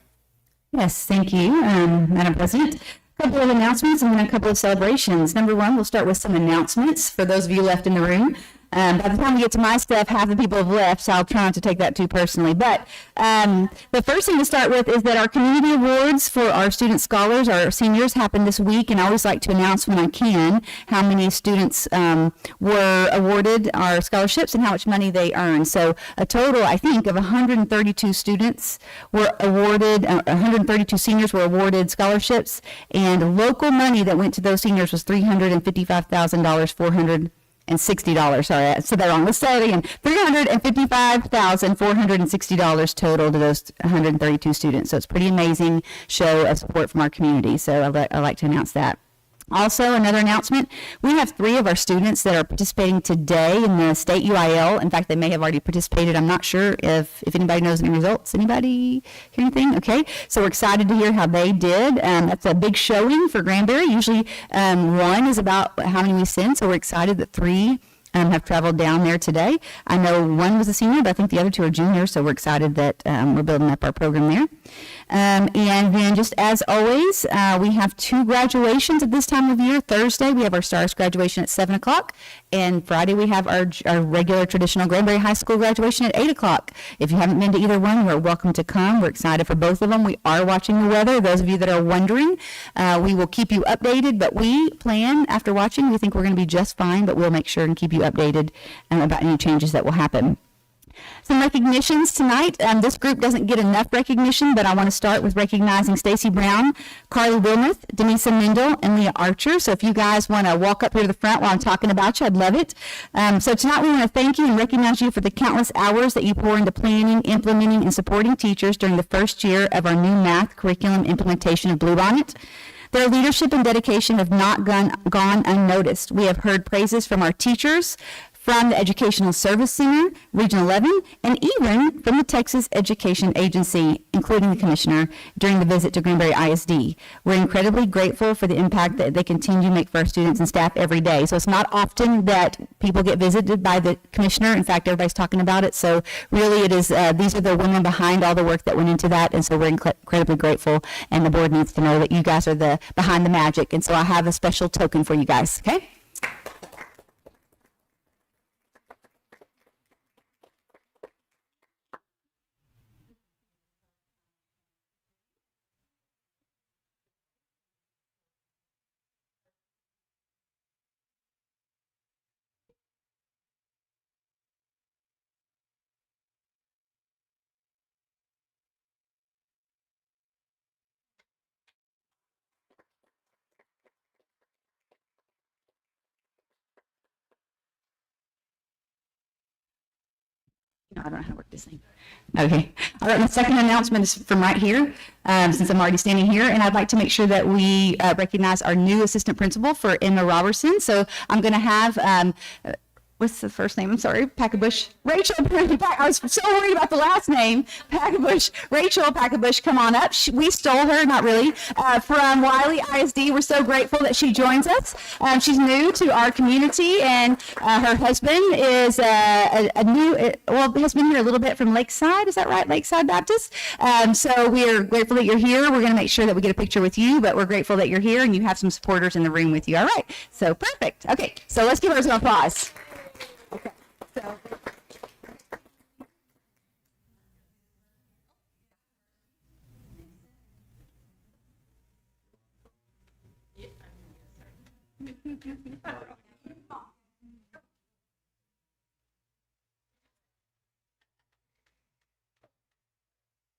Speaker 9: Yes, thank you, Madam President. A couple of announcements and then a couple of celebrations. Number one, we'll start with some announcements for those of you left in the room. By the time we get to my stuff, half the people have left, so I'll try not to take that too personally. But the first thing to start with is that our community awards for our student scholars, our seniors, happened this week, and I always like to announce when I can how many students were awarded our scholarships and how much money they earned. So a total, I think, of 132 students were awarded, 132 seniors were awarded scholarships, and local money that went to those seniors was $355,460. Sorry, I said that wrong. Let's say it again. $355,460 total to those 132 students. So it's a pretty amazing show of support from our community. So I'd like to announce that. Also, another announcement, we have 3 of our students that are participating today in the state UIL. In fact, they may have already participated. I'm not sure if anybody knows any results. Anybody hear anything? Okay, so we're excited to hear how they did. That's a big showing for Granbury. Usually 1 is about how many we send, so we're excited that 3 have traveled down there today. I know 1 was a senior, but I think the other 2 are juniors, so we're excited that we're building up our program there. And then just as always, we have 2 graduations at this time of year. Thursday, we have our STARS graduation at 7 o'clock, and Friday, we have our regular traditional Granbury High School graduation at 8 o'clock. If you haven't been to either one, you're welcome to come. We're excited for both of them. We are watching the weather. Those of you that are wondering, we will keep you updated, but we plan, after watching, we think we're going to be just fine, but we'll make sure and keep you updated about any changes that will happen. Some recognitions tonight. This group doesn't get enough recognition, but I want to start with recognizing Stacy Brown, Carly Wilmuth, Denisa Mendel, and Leah Archer. So if you guys want to walk up here to the front while I'm talking about you, I'd love it. So tonight we want to thank you and recognize you for the countless hours that you pour into planning, implementing, and supporting teachers during the first year of our new math curriculum implementation of Bluebonnet. Their leadership and dedication have not gone unnoticed. We have heard praises from our teachers, from the Educational Service Center, Region 11, and even from the Texas Education Agency, including the Commissioner, during the visit to Granbury ISD. We're incredibly grateful for the impact that they continue to make for our students and staff every day. So it's not often that people get visited by the Commissioner. In fact, everybody's talking about it. So really it is, these are the women behind all the work that went into that. And so we're incredibly grateful. And the board needs to know that you guys are the behind the magic. And so I have a special token for you guys, okay? No, I don't know how to work this thing. Okay. All right, my second announcement is from right here, since I'm already standing here, and I'd like to make sure that we recognize our new assistant principal for Emma Robertson. So I'm going to have, what's the first name? I'm sorry, Packabush. Rachel. I was so worried about the last name. Packabush. Rachel Packabush, come on up. We stole her, not really, from Wiley ISD. We're so grateful that she joins us. She's new to our community, and her husband is has been here a little bit from Lakeside. Is that right? Lakeside Baptist. So we're grateful that you're here. We're going to make sure that we get a picture with you, but we're grateful that you're here and you have some supporters in the room with you. All right. So perfect. Okay. So let's give her some applause. Okay, so.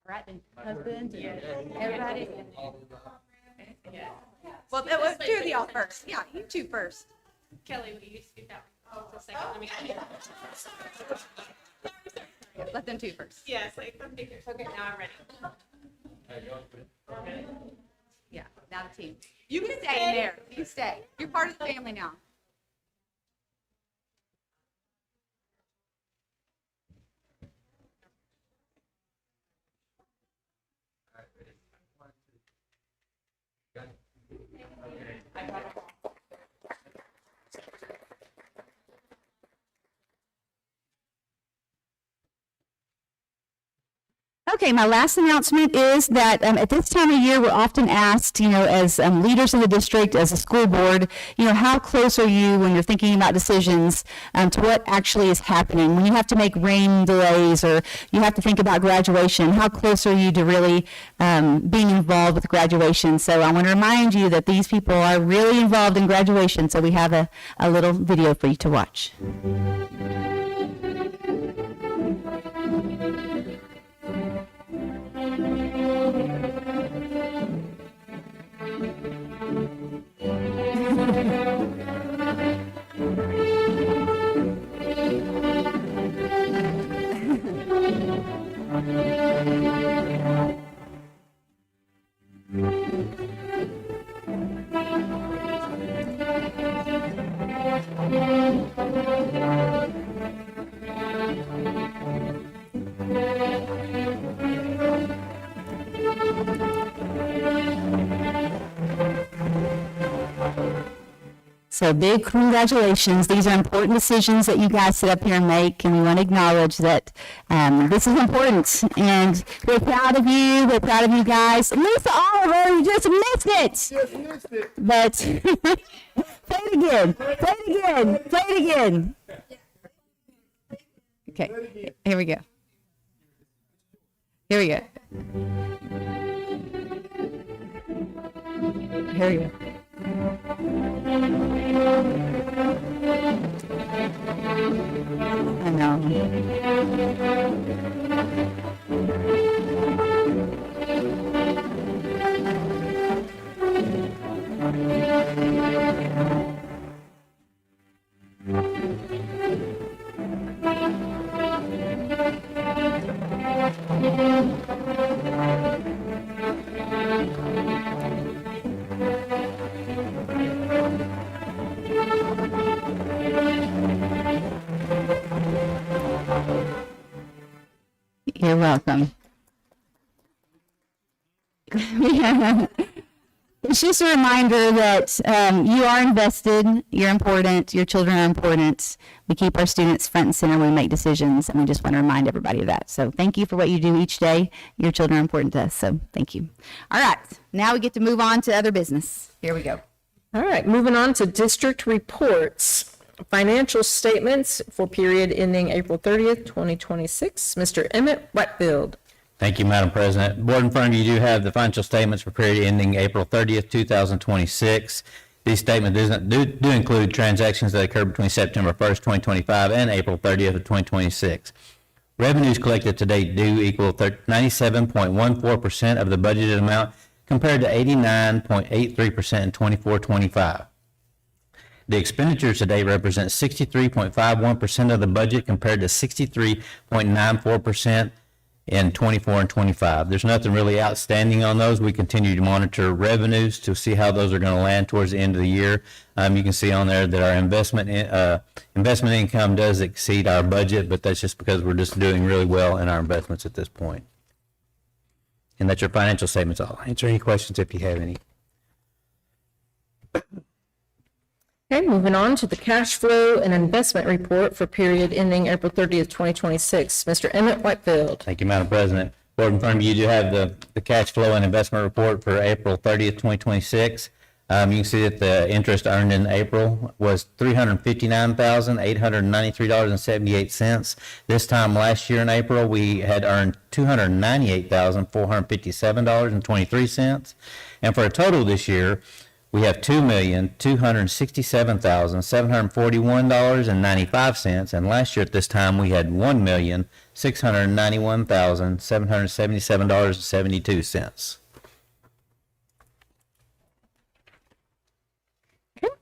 Speaker 9: Right, then husband, everybody. Well, two of y'all first. Yeah, you two first.
Speaker 15: Kelly, will you speak out? Oh, for a second. Let me.
Speaker 9: Let them two first.
Speaker 15: Yes, like some pictures. Okay, now I'm ready.
Speaker 9: Yeah, now the team. You can stay in there. You stay. You're part of the family now. Okay, my last announcement is that at this time of year, we're often asked, as leaders of the district, as a school board, how close are you when you're thinking about decisions to what actually is happening? When you have to make rain delays or you have to think about graduation, how close are you to really being involved with graduation? So I want to remind you that these people are really involved in graduation, so we have a little video for you to watch. So big congratulations. These are important decisions that you guys sit up here and make, and we want to acknowledge that this is important. And we're proud of you. We're proud of you guys. Lisa Oliver, you just missed it.
Speaker 11: Just missed it.
Speaker 9: But play it again. Play it again. Play it again. Okay, here we go. Here we go. Here we go. I know. You're welcome. It's just a reminder that you are invested, you're important, your children are important. We keep our students front and center when we make decisions, and we just want to remind everybody of that. So thank you for what you do each day. Your children are important to us, so thank you. All right, now we get to move on to other business. Here we go.
Speaker 1: All right, moving on to district reports. Financial statements for period ending April 30th, 2026. Mr. Emmett Whitefield.
Speaker 17: Thank you, Madam President. Board, in front of you do have the financial statements for period ending April 30th, 2026. These statements do include transactions that occurred between September 1st, 2025 and April 30th of 2026. Revenues collected to date do equal 97.14% of the budgeted amount compared to 89.83% in 24-25. The expenditures today represent 63.51% of the budget compared to 63.94% in 24 and 25. There's nothing really outstanding on those. We continue to monitor revenues to see how those are going to land towards the end of the year. You can see on there that our investment income does exceed our budget, but that's just because we're just doing really well in our investments at this point. And that's your financial statements. I'll answer any questions if you have any.
Speaker 1: Okay, moving on to the cash flow and investment report for period ending April 30th, 2026. Mr. Emmett Whitefield.
Speaker 17: Thank you, Madam President. Board, in front of you, you do have the cash flow and investment report for April 30th, 2026. You can see that the interest earned in April was $359,893.78. This time last year in April, we had earned $298,457.23. And for a total this year, we have $2,267,741.95, and last year at this time we had $1,691,777.72.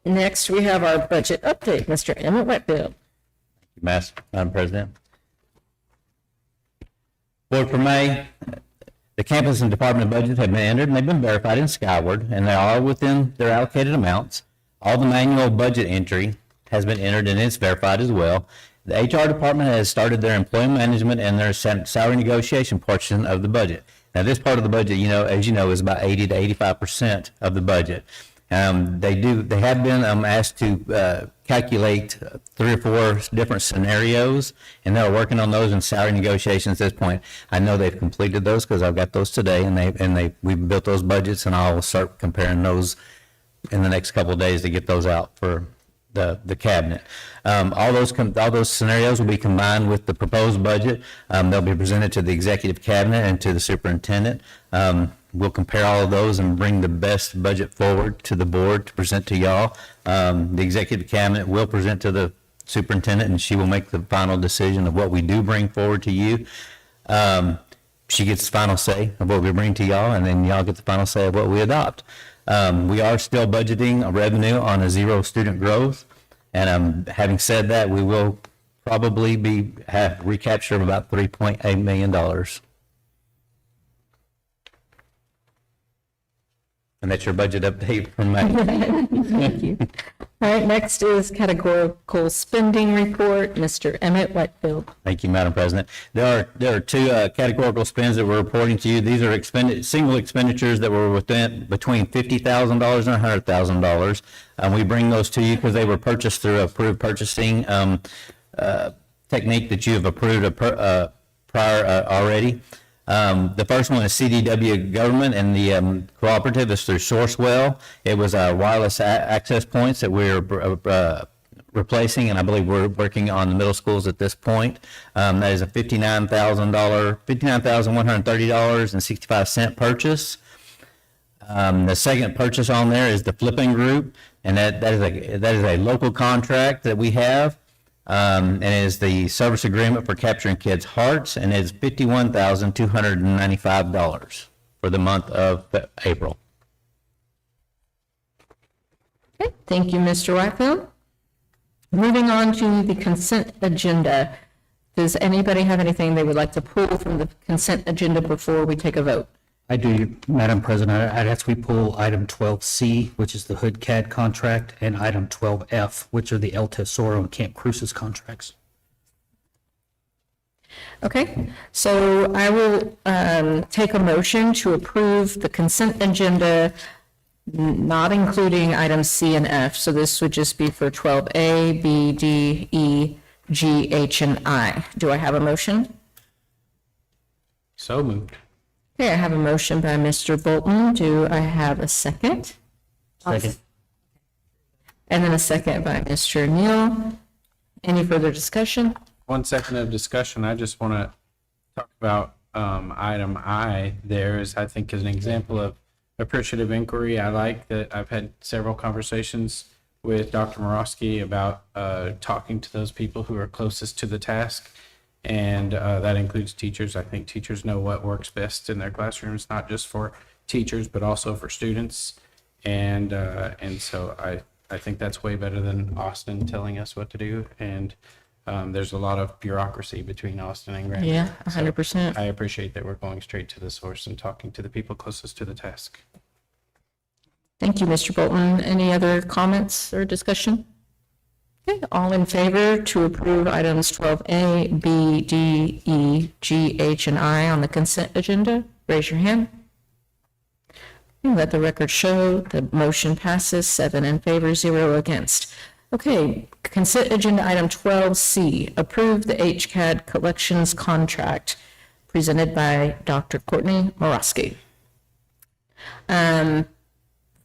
Speaker 1: Next, we have our budget update. Mr. Emmett Whitefield.
Speaker 17: Madam President. Board, for May, the campus and department budgets have been entered and they've been verified in Skyward, and they are within their allocated amounts. All the manual budget entry has been entered and it's verified as well. The HR department has started their employee management and their salary negotiation portion of the budget. Now, this part of the budget, as you know, is about 80 to 85% of the budget. They have been asked to calculate 3 or 4 different scenarios, and they're working on those in salary negotiations at this point. I know they've completed those because I've got those today, and we've built those budgets, and I'll start comparing those in the next couple of days to get those out for the cabinet. All those scenarios will be combined with the proposed budget. They'll be presented to the executive cabinet and to the superintendent. We'll compare all of those and bring the best budget forward to the board to present to y'all. The executive cabinet will present to the superintendent, and she will make the final decision of what we do bring forward to you. She gets the final say of what we bring to y'all, and then y'all get the final say of what we adopt. We are still budgeting a revenue on a 0 student growth, and having said that, we will probably have recapture of about $3.8 million. And that's your budget update from May.
Speaker 1: Thank you. All right, next is categorical spending report. Mr. Emmett Whitefield.
Speaker 17: Thank you, Madam President. There are 2 categorical spends that we're reporting to you. These are single expenditures that were between $50,000 and $100,000. We bring those to you because they were purchased through approved purchasing technique that you have approved prior already. The first one is CDW Government, and the cooperative is through Sourcewell. It was our wireless access points that we're replacing, and I believe we're working on the middle schools at this point. That is a $59,130.65 purchase. The second purchase on there is the Flipping Group, and that is a local contract that we have. And it is the service agreement for capturing kids' hearts, and it's $51,295 for the month of April.
Speaker 1: Okay, thank you, Mr. Whitefield. Moving on to the consent agenda. Does anybody have anything they would like to pull from the consent agenda before we take a vote?
Speaker 16: I do, Madam President. I'd ask we pull item 12C, which is the Hood CAD contract, and item 12F, which are the El Tesoro and Camp Cruces contracts.
Speaker 1: Okay, so I will take a motion to approve the consent agenda, not including items C and F. So this would just be for 12A, B, D, E, G, H, and I. Do I have a motion?
Speaker 14: So moved.
Speaker 1: Okay, I have a motion by Mr. Bolton. Do I have a second?
Speaker 16: Second.
Speaker 1: And then a second by Mr. Neal. Any further discussion?
Speaker 11: 1 second of discussion. I just want to talk about item I there is, I think, is an example of appreciative inquiry. I like that I've had several conversations with Dr. Morosky about talking to those people who are closest to the task. And that includes teachers. I think teachers know what works best in their classrooms, not just for teachers, but also for students. And so I think that's way better than Austin telling us what to do. And there's a lot of bureaucracy between Austin and Granbury.
Speaker 1: Yeah, 100%.
Speaker 11: I appreciate that we're going straight to the source and talking to the people closest to the task.
Speaker 1: Thank you, Mr. Bolton. Any other comments or discussion? Okay, all in favor to approve items 12A, B, D, E, G, H, and I on the consent agenda, raise your hand. Okay, let the record show the motion passes 7 in favor, 0 against. Okay, consent agenda item 12C, approve the HCAD collections contract presented by Dr. Courtney Morosky.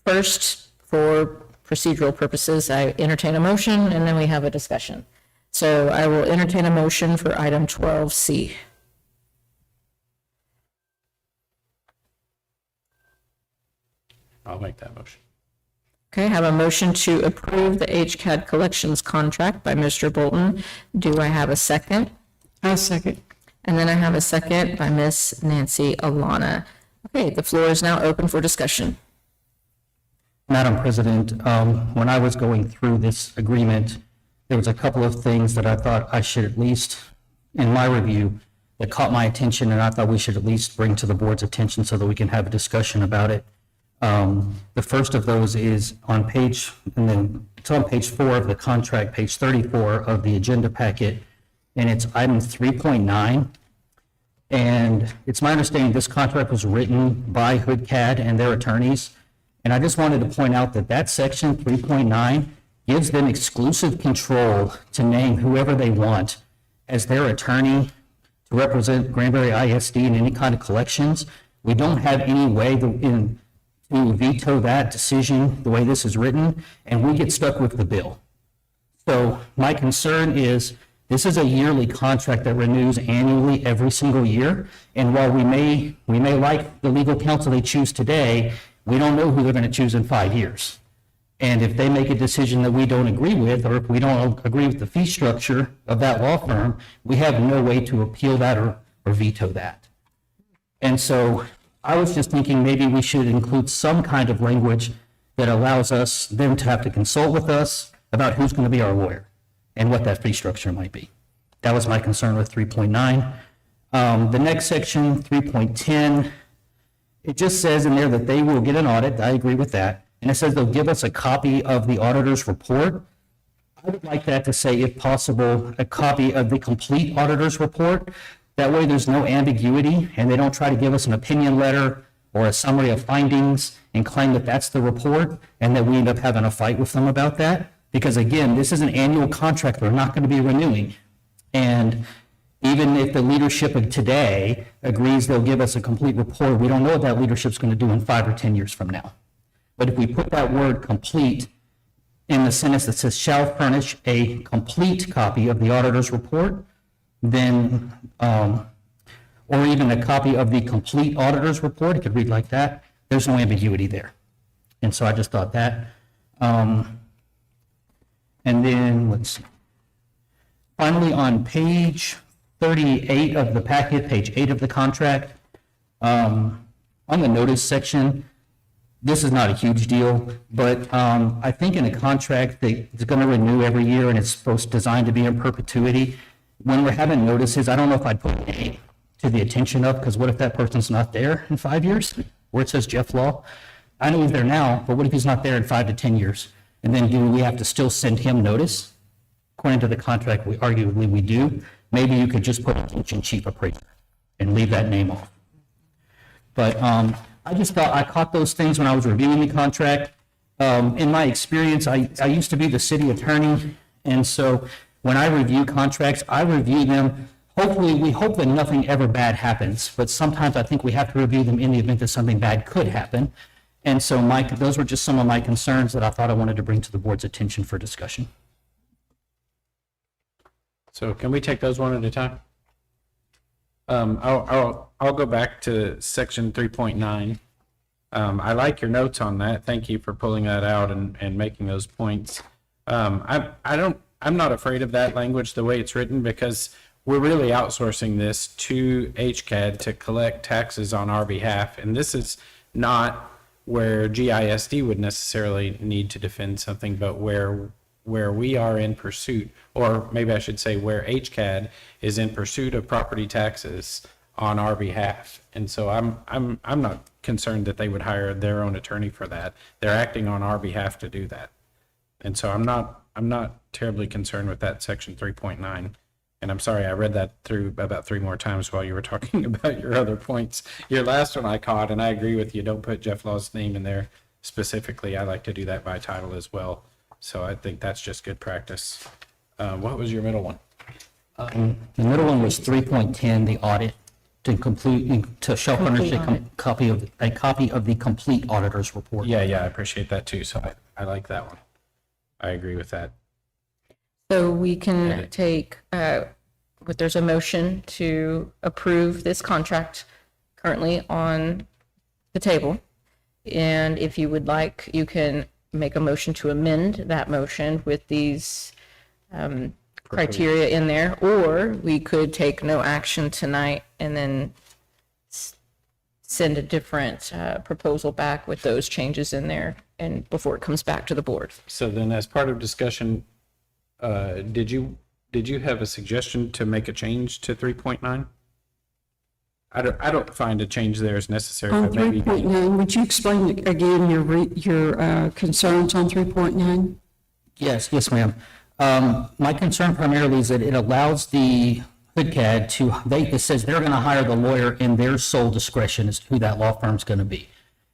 Speaker 1: First, for procedural purposes, I entertain a motion and then we have a discussion. So I will entertain a motion for item 12C.
Speaker 11: I'll make that motion.
Speaker 1: Okay, I have a motion to approve the HCAD collections contract by Mr. Bolton. Do I have a second?
Speaker 2: I'll second.
Speaker 1: And then I have a second by Miss Nancy Alana. Okay, the floor is now open for discussion.
Speaker 16: Madam President, when I was going through this agreement, there was a couple of things that I thought I should at least, in my review, that caught my attention, and I thought we should at least bring to the board's attention so that we can have a discussion about it. The first of those is on page, and then it's on page 4 of the contract, page 34 of the agenda packet, and it's item 3.9. And it's my understanding this contract was written by HoodCAD and their attorneys. And I just wanted to point out that that section 3.9 gives them exclusive control to name whoever they want as their attorney to represent Granbury ISD in any kind of collections. We don't have any way to veto that decision the way this is written, and we get stuck with the bill. So my concern is this is a yearly contract that renews annually every single year. And while we may like the legal counsel they choose today, we don't know who they're going to choose in 5 years. And if they make a decision that we don't agree with, or if we don't agree with the fee structure of that law firm, we have no way to appeal that or veto that. And so I was just thinking maybe we should include some kind of language that allows them to have to consult with us about who's going to be our lawyer and what that fee structure might be. That was my concern with 3.9. The next section, 3.10, it just says in there that they will get an audit. I agree with that. And it says they'll give us a copy of the auditor's report. I would like that to say, if possible, a copy of the complete auditor's report. That way there's no ambiguity and they don't try to give us an opinion letter or a summary of findings and claim that that's the report and that we end up having a fight with them about that. Because again, this is an annual contract they're not going to be renewing. And even if the leadership of today agrees they'll give us a complete report, we don't know what that leadership's going to do in 5 or 10 years from now. But if we put that word complete in the sentence that says shall furnish a complete copy of the auditor's report, then, or even a copy of the complete auditor's report, it could read like that, there's no ambiguity there. And so I just thought that. And then, let's see. Finally, on page 38 of the packet, page 8 of the contract, on the notice section, this is not a huge deal, but I think in a contract that is going to renew every year and it's designed to be in perpetuity, when we're having notices, I don't know if I'd put A to the attention of, because what if that person's not there in 5 years? Where it says Jeff Law. I know he's there now, but what if he's not there in 5 to 10 years? And then do we have to still send him notice? According to the contract, arguably we do. Maybe you could just put attention chief appraiser and leave that name off. But I just thought I caught those things when I was reviewing the contract. In my experience, I used to be the city attorney, and so when I review contracts, I review them. Hopefully, we hope that nothing ever bad happens, but sometimes I think we have to review them in the event that something bad could happen. And so those were just some of my concerns that I thought I wanted to bring to the board's attention for discussion.
Speaker 11: So can we take those one at a time? I'll go back to section 3.9. I like your notes on that. Thank you for pulling that out and making those points. I'm not afraid of that language the way it's written, because we're really outsourcing this to HCAD to collect taxes on our behalf. And this is not where GISD would necessarily need to defend something, but where we are in pursuit, or maybe I should say where HCAD is in pursuit of property taxes on our behalf. And so I'm not concerned that they would hire their own attorney for that. They're acting on our behalf to do that. And so I'm not terribly concerned with that section 3.9. And I'm sorry, I read that through about 3 more times while you were talking about your other points. Your last one I caught, and I agree with you. Don't put Jeff Law's name in there specifically. I like to do that by title as well. So I think that's just good practice. What was your middle one?
Speaker 16: The middle one was 3.10, the audit, to shall furnish a copy of the complete auditor's report.
Speaker 11: Yeah, I appreciate that too. So I like that one. I agree with that.
Speaker 1: So we can take, there's a motion to approve this contract currently on the table. And if you would like, you can make a motion to amend that motion with these criteria in there, or we could take no action tonight and then send a different proposal back with those changes in there and before it comes back to the board.
Speaker 11: So then as part of discussion, did you have a suggestion to make a change to 3.9? I don't find a change there as necessary.
Speaker 2: On
Speaker 11: But maybe
Speaker 2: 3.9, would you explain again your concerns on 3.9?
Speaker 16: Yes, ma'am. My concern primarily is that it allows the HoodCAD it says they're going to hire the lawyer in their sole discretion as to who that law firm's going to be.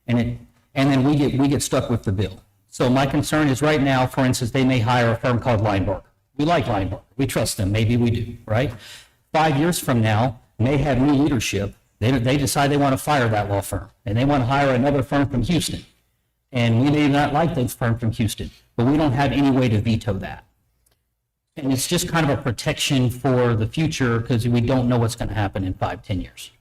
Speaker 16: And then we get stuck with the bill. So my concern is right now, for instance, they may hire a firm called Linebarger. We like Linebarger. We trust them. Maybe we do, right? 5 years from now, they have new leadership. They decide they want to fire that law firm and they want to hire another firm from Houston. And we may not like those firm from Houston, but we don't have any way to veto that. And it's just kind of a protection for the future because we don't know what's going to happen in 5-10 years.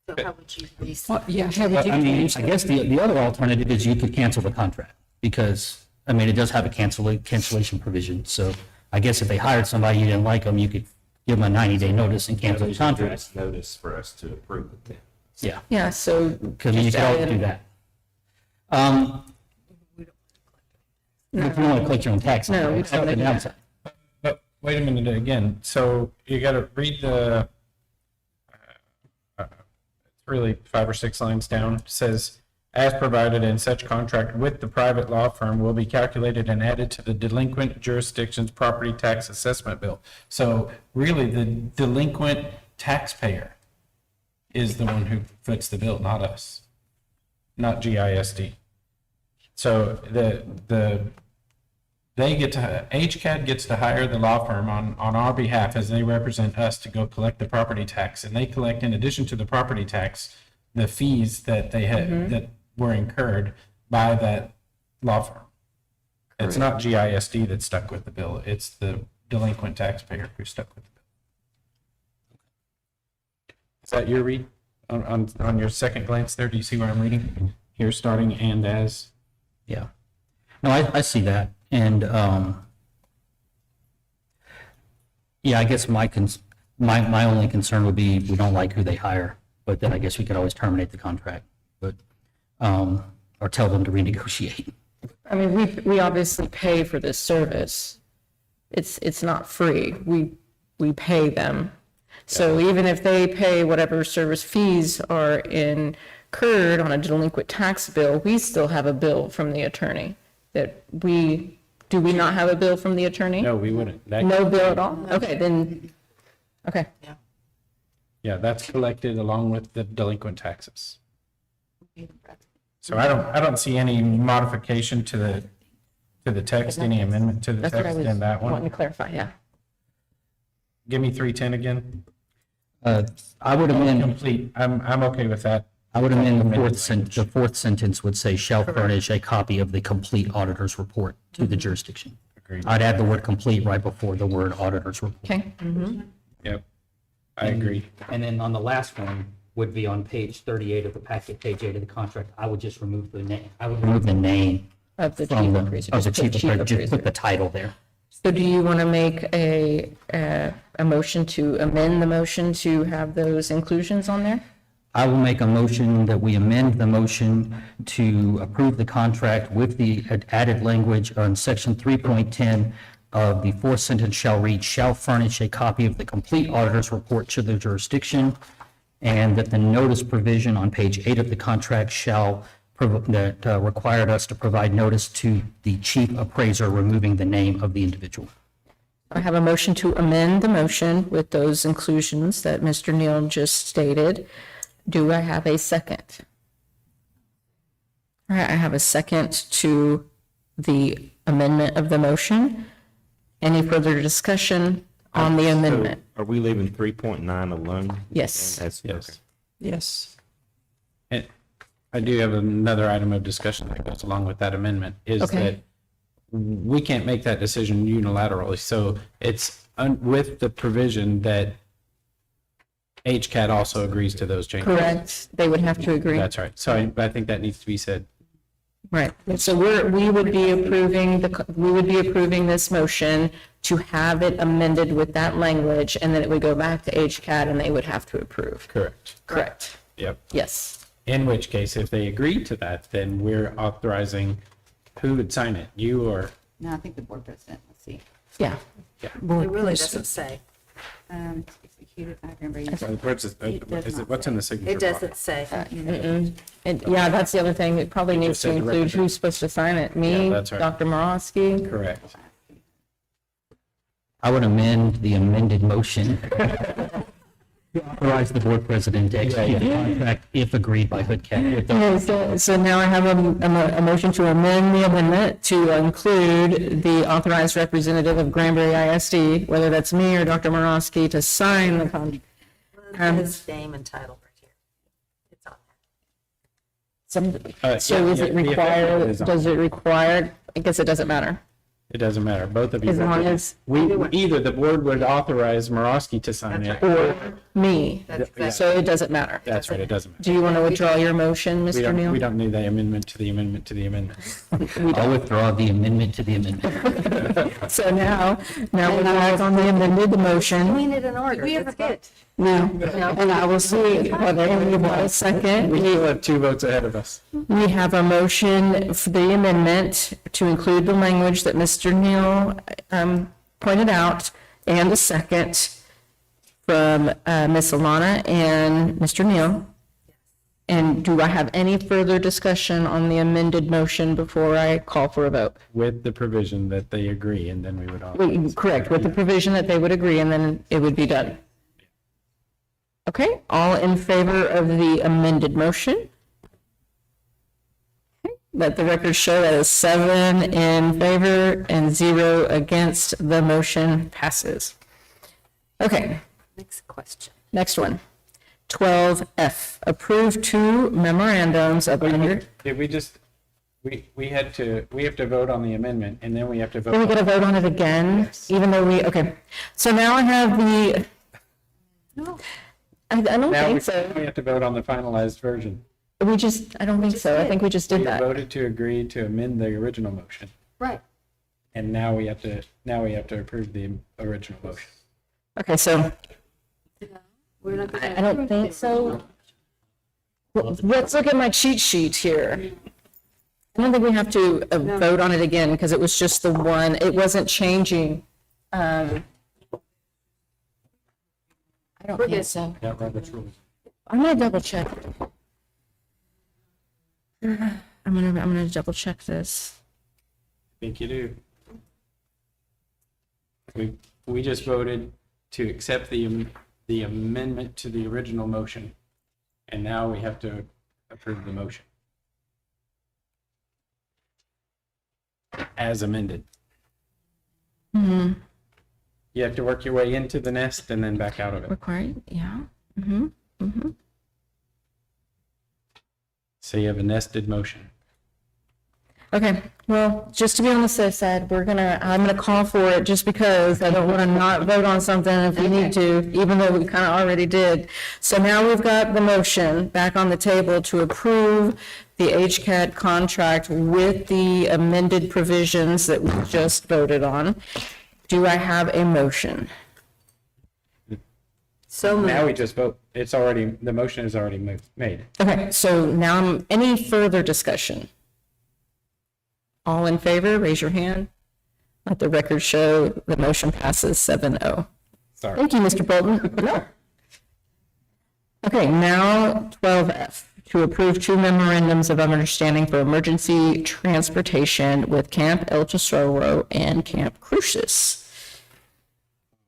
Speaker 1: So how would you
Speaker 16: I guess the other alternative is you could cancel the contract because, it does have a cancellation provision. So I guess if they hired somebody you didn't like them, you could give them a 90-day notice and cancel the contract.
Speaker 13: Notice for us to approve it then.
Speaker 16: Yeah.
Speaker 1: Yeah, so.
Speaker 16: Because you can always do that. If you want to collect your own taxes.
Speaker 1: No, we
Speaker 16: that's
Speaker 1: don't
Speaker 16: the
Speaker 1: do that.
Speaker 16: downside.
Speaker 11: But wait a minute again. So you got to read the. It's really 5 or 6 lines down. It says, as provided in such contract with the private law firm will be calculated and added to the delinquent jurisdiction's property tax assessment bill. So really the delinquent taxpayer is the one who foots the bill, not us, not GISD. So HCAD gets to hire the law firm on our behalf as they represent us to go collect the property tax, and they collect, in addition to the property tax, the fees that they had that were incurred by that law firm. It's not GISD that's stuck with the bill; it's the delinquent taxpayer who's stuck with the bill. Is that your read on your second glance there? Do you see where I'm reading here, starting and as?
Speaker 16: Yeah. No, I see that. And, I guess my only concern would be we don't like who they hire, but then I guess we could always terminate the contract, but, or tell them to renegotiate.
Speaker 1: We obviously pay for this service. It's not free. We pay them. So even if they pay whatever service fees are incurred on a delinquent tax bill, we still have a bill from the attorney do we not have a bill from the attorney?
Speaker 11: No, we wouldn't.
Speaker 1: No bill at all? Okay, then, okay.
Speaker 11: Yeah, that's collected along with the delinquent taxes. So I don't see any modification to the text, any amendment to the
Speaker 1: That's what I
Speaker 11: text
Speaker 1: was
Speaker 11: in that one.
Speaker 1: wanting to clarify, yeah.
Speaker 11: Give me 310 again.
Speaker 16: I would amend.
Speaker 11: Complete. I'm okay with that.
Speaker 16: I would amend the fourth sentence would say, shall furnish a copy of the complete auditor's report to the jurisdiction.
Speaker 11: Agreed.
Speaker 16: I'd add the word complete right before the word auditor's report.
Speaker 1: Okay.
Speaker 11: Yep. I agree.
Speaker 16: And then on the last one would be on page 38 of the packet, page 8 of the contract. I would just remove the name. I would remove the name
Speaker 1: Of the chief
Speaker 16: from
Speaker 1: appraiser.
Speaker 16: of the chief
Speaker 1: Chief
Speaker 16: appraiser. Just
Speaker 1: appraiser.
Speaker 16: put the title there.
Speaker 1: So do you want to make a motion to amend the motion to have those inclusions on there?
Speaker 16: I will make a motion that we amend the motion to approve the contract with the added language on section 3.10 of the fourth sentence shall read, shall furnish a copy of the complete auditor's report to the jurisdiction, and that the notice provision on page 8 of the contract shall required us to provide notice to the chief appraiser, removing the name of the individual.
Speaker 1: I have a motion to amend the motion with those inclusions that Mr. Neal just stated. Do I have a second? All right, I have a second to the amendment of the motion. Any further discussion on the amendment?
Speaker 18: Are we leaving 3.9 alone?
Speaker 1: Yes.
Speaker 18: Yes.
Speaker 2: Yes.
Speaker 11: And I do have another item of discussion that goes along with that amendment, is
Speaker 1: Okay.
Speaker 11: that we can't make that decision unilaterally. So it's with the provision that HCAT also agrees to those changes.
Speaker 1: Correct. They would have to agree.
Speaker 11: That's right. So I think that needs to be said.
Speaker 1: Right. So we would be approving this motion to have it amended with that language, and then it would go back to HCAT and they would have to approve.
Speaker 11: Correct.
Speaker 1: Correct.
Speaker 11: Yep.
Speaker 1: Yes.
Speaker 11: In which case, if they agree to that, then we're authorizing who would sign it, you or?
Speaker 6: No, I think the board president, let's see.
Speaker 1: Yeah.
Speaker 6: It really doesn't say. Executed by Granbury.
Speaker 11: Is it, what's in the signature?
Speaker 6: It doesn't say.
Speaker 1: And yeah, that's the other thing. It probably
Speaker 11: It
Speaker 1: needs
Speaker 11: just
Speaker 1: to
Speaker 11: said
Speaker 1: include
Speaker 11: representative.
Speaker 1: who's supposed to sign it.
Speaker 11: Yeah,
Speaker 1: Me,
Speaker 11: that's right.
Speaker 1: Dr. Morosky.
Speaker 11: Correct.
Speaker 16: I would amend the amended motion to authorize the board president to execute the contract if agreed by HoodCat. with those-
Speaker 1: Okay, so now I have a motion to amend the amendment to include the authorized representative of Granbury ISD, whether that's me or Dr. Morosky, to sign the contract.
Speaker 6: His name and title right here. It's on there.
Speaker 1: So is
Speaker 11: yeah,
Speaker 1: it
Speaker 11: the effective
Speaker 1: required,
Speaker 11: is on.
Speaker 1: does it require, I guess it doesn't matter.
Speaker 11: It doesn't matter. Both of you.
Speaker 1: As long as-
Speaker 11: Either the board would authorize Morosky to sign it.
Speaker 1: Or me.
Speaker 11: That's
Speaker 1: So it doesn't matter.
Speaker 11: That's right, it doesn't matter.
Speaker 1: Do you want to withdraw your motion, Mr. Neal?
Speaker 11: We don't need the amendment to the amendment to the amendment.
Speaker 16: I'll withdraw the amendment to the amendment.
Speaker 1: So now we're back on the amended motion.
Speaker 6: We need an order. That's good.
Speaker 1: No, and I will see whether we want a second.
Speaker 11: We still have 2 votes ahead of us.
Speaker 1: We have a motion for the amendment to include the language that Mr. Neal pointed out, and a second from Ms. Alana and Mr. Neal. And do I have any further discussion on the amended motion before I call for a vote?
Speaker 11: With the provision that they agree, and then we would all.
Speaker 1: Correct, with the provision that they would agree, and then it would be done. Okay, all in favor of the amended motion? Okay, let the record show that is 7 in favor and 0 against. The motion passes. Okay,
Speaker 6: Next question.
Speaker 1: next one. 12F, approve 2 memorandums of under.
Speaker 11: Did we just, we have to vote on the amendment, and then we have to vote.
Speaker 1: Then we got to vote on it again, even though okay. So now I have the. I don't
Speaker 11: Now
Speaker 1: think so.
Speaker 11: we have to vote on the finalized version.
Speaker 1: I don't think so. I think we just did
Speaker 11: We
Speaker 1: that.
Speaker 11: voted to agree to amend the original motion,
Speaker 6: Right.
Speaker 11: and now we have to approve the original motion.
Speaker 1: Okay, so
Speaker 6: We're not gonna
Speaker 1: I don't think so. Well, let's look at my cheat sheet here. I don't think we have to vote on it again because it was just the one, it wasn't changing. I don't think so.
Speaker 11: Yeah, Robert's rules.
Speaker 1: I'm gonna double check. I'm gonna double check this.
Speaker 11: I think you do. We just voted to accept the amendment to the original motion, and now we have to approve the motion as amended.
Speaker 1: Hmm.
Speaker 11: You have to work your way into the nest and then back out of it.
Speaker 1: Required, yeah. Mm-hmm. Mm-hmm.
Speaker 11: So you have a nested motion.
Speaker 1: Okay, well, just to be on the safe side, I'm gonna call for it just because I don't want to not vote on something if we need to, even though we kind of already did. So now we've got the motion back on the table to approve the HCAT contract with the amended provisions that we just voted on. Do I have a motion? So
Speaker 11: Now we
Speaker 1: moved.
Speaker 11: just vote. The motion is already made.
Speaker 1: Okay, so now, any further discussion? All in favor, raise your hand. Let the record show the motion passes 7-0.
Speaker 11: Sorry.
Speaker 1: Thank you, Mr. Bolton. No. Okay, now 12F, to approve two memorandums of understanding for emergency transportation with Camp El Tesoro and Camp Crucis.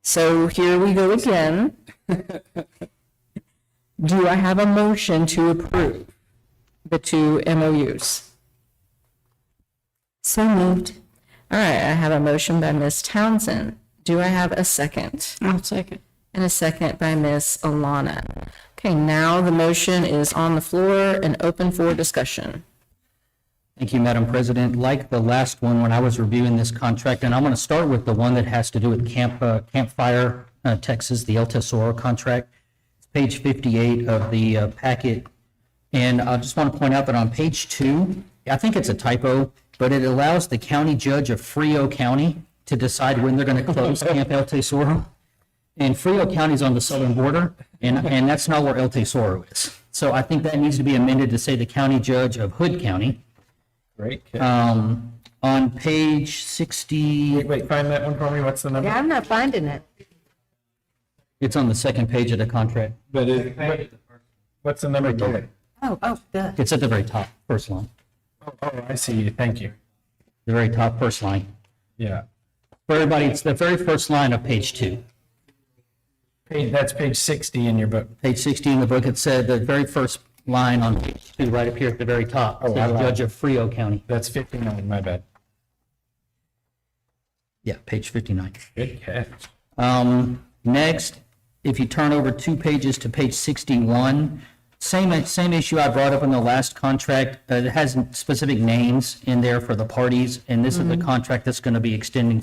Speaker 1: So here we go again. Do I have a motion to approve the two MOUs?
Speaker 6: So moved.
Speaker 1: All right, I have a motion by Ms. Townsend. Do I have a second?
Speaker 2: I'll second.
Speaker 1: And a second by Ms. Alana. Okay, now the motion is on the floor and open for discussion.
Speaker 16: Thank you, Madam President. Like the last one, when I was reviewing this contract, and I'm going to start with the one that has to do with Campfire, Texas, the El Tesoro contract. It's page 58 of the packet. And I just want to point out that on page 2, I think it's a typo, but it allows the county judge of Frio County to decide when they're going to close Camp El Tesoro. And Frio County is on the southern border, and that's not where El Tesoro is. So I think that needs to be amended to say the county judge of Hood County.
Speaker 11: Great.
Speaker 16: On page 60,
Speaker 11: Wait, find that one for me. What's the number?
Speaker 6: Yeah, I'm not finding it.
Speaker 16: it's on the second page of the contract.
Speaker 11: What's the number? Bullet?
Speaker 6: Duh.
Speaker 16: It's at the very top, first line.
Speaker 11: Oh, I see. Thank you.
Speaker 16: The very top, first line.
Speaker 11: Yeah.
Speaker 16: For everybody, it's the very first line of page 2.
Speaker 11: That's page 60 in your book.
Speaker 16: Page 60 in the book, it said the very first line on page 2, right up here at the very top.
Speaker 11: Oh, I
Speaker 16: Says
Speaker 11: lied.
Speaker 16: Judge of Frio County.
Speaker 11: That's 59. My bad.
Speaker 16: Yeah, page 59.
Speaker 11: Good catch.
Speaker 16: Next, if you turn over 2 pages to page 61, same issue I brought up in the last contract. It has specific names in there for the parties, and this is the contract that's going to be extending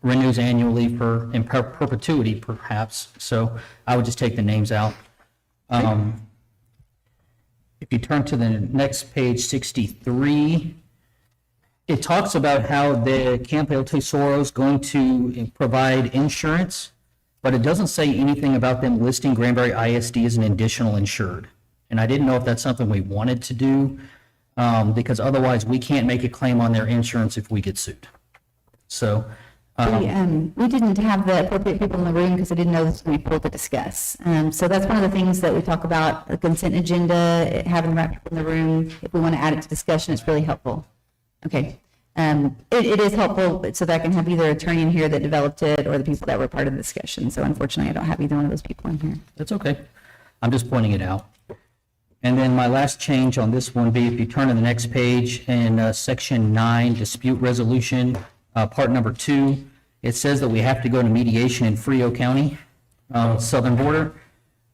Speaker 16: renews annually in perpetuity, perhaps. So I would just take the names out. If you turn to the next page, 63, it talks about how the Camp El Tesoro is going to provide insurance, but it doesn't say anything about them listing Granbury ISD as an additional insured. And I didn't know if that's something we wanted to do, because otherwise we can't make a claim on their insurance if we get sued. So,
Speaker 9: We didn't have the appropriate people in the room because I didn't know this was going to be pulled to discuss. So that's one of the things that we talk about, the consent agenda, having the right people in the room. If we want to add it to discussion, it's really helpful. Okay. It is helpful so that I can have either attorney in here that developed it or the people that were part of the discussion. So unfortunately, I don't have either one of those people in here.
Speaker 16: that's okay. I'm just pointing it out. And then my last change on this one be, if you turn to the next page in section 9, dispute resolution, part number 2, it says that we have to go to mediation in Frio County, southern border.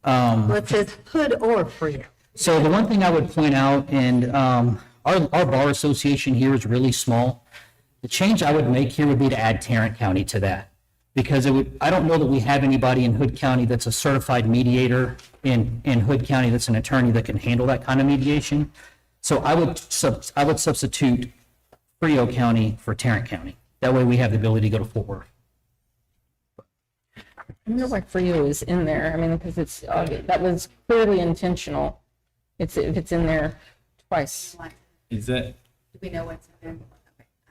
Speaker 6: Well, it says Hood or Frio.
Speaker 16: So the one thing I would point out, and our bar association here is really small. The change I would make here would be to add Tarrant County to that. Because I don't know that we have anybody in Hood County that's a certified mediator in Hood County that's an attorney that can handle that kind of mediation. So I would substitute Frio County for Tarrant County. That way we have the ability to go to Fort Worth.
Speaker 1: I wonder why Frio is in there. I mean, because that was clearly intentional. If it's in there twice.
Speaker 11: Is that?
Speaker 9: Do we know what's in there?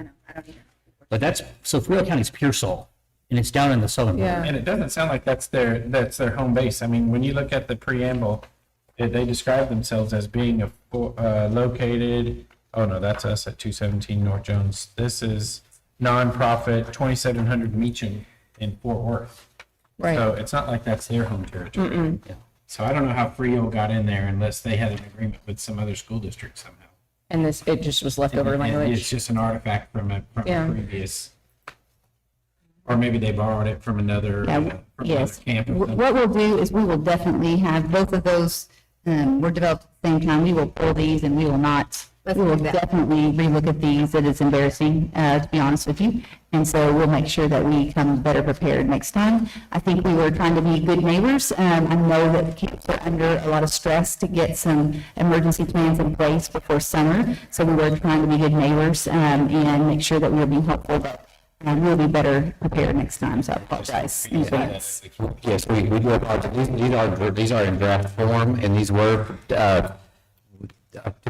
Speaker 9: Okay, I don't either.
Speaker 16: But so Frio County's Pearsall, and it's down in the southern border.
Speaker 1: Yeah.
Speaker 11: And it doesn't sound like that's their home base. I mean, when you look at the preamble, they describe themselves as being located. Oh no, that's us at 217 North Jones. This is nonprofit 2700 Meacham in Fort Worth.
Speaker 1: Right.
Speaker 11: So it's not like that's their home territory. Yeah. So I don't know how Frio got in there unless they had an agreement with some other school district somehow.
Speaker 1: And it just was leftover
Speaker 11: And
Speaker 1: language.
Speaker 11: it's just an artifact from a
Speaker 1: Yeah.
Speaker 11: previous, or maybe they borrowed it from another,
Speaker 9: Yes.
Speaker 11: camp.
Speaker 9: What we'll do is we will definitely have both of those, were developed at the same time. We will pull these and we will not, we will definitely relook at these. It is embarrassing, to be honest with you. And so we'll make sure that we come better prepared next time. I think we were trying to be good neighbors. I know that camps are under a lot of stress to get some emergency plans in place before summer. So we were trying to be good neighbors, and make sure that we were being helpful, that we'll be better prepared next time, so I apologize in advance.
Speaker 17: Yes, we do apologize. These are in draft form, and these were to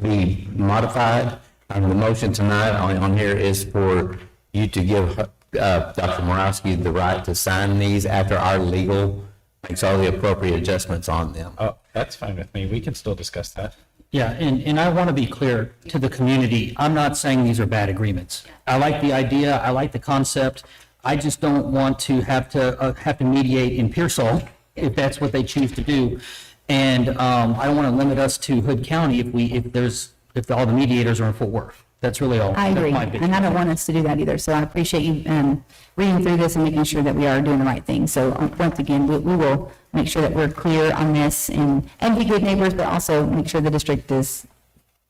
Speaker 17: be modified. The motion tonight on here is for you to give Dr. Morowski the right to sign these after our legal makes all the appropriate adjustments on them.
Speaker 11: Oh, that's fine with me. We can still discuss that.
Speaker 16: Yeah, and I want to be clear to the community, I'm not saying these are bad agreements. I like the idea, I like the concept. I just don't want to have to mediate in Pearsall if that's what they choose to do. And I don't want to limit us to Hood County if all the mediators are in Fort Worth. That's really all.
Speaker 9: I agree,
Speaker 16: That's my big-
Speaker 9: and I don't want us to do that either, so I appreciate you reading through this and making sure that we are doing the right thing. So once again, we will make sure that we're clear on this and be good neighbors, but also make sure the district is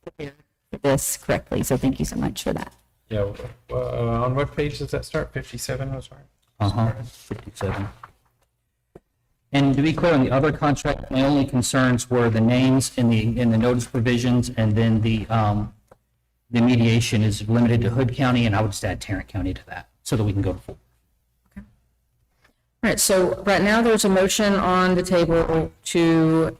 Speaker 9: prepared for this correctly. So thank you so much for that.
Speaker 11: Yeah, on what page does that start? 57 was right?
Speaker 16: 57. And to be clear, on the other contract, my only concerns were the names in the notice provisions, and then the mediation is limited to Hood County, and I would just add Tarrant County to that, so that we can go to full.
Speaker 1: All right, so right now there's a motion on the table to,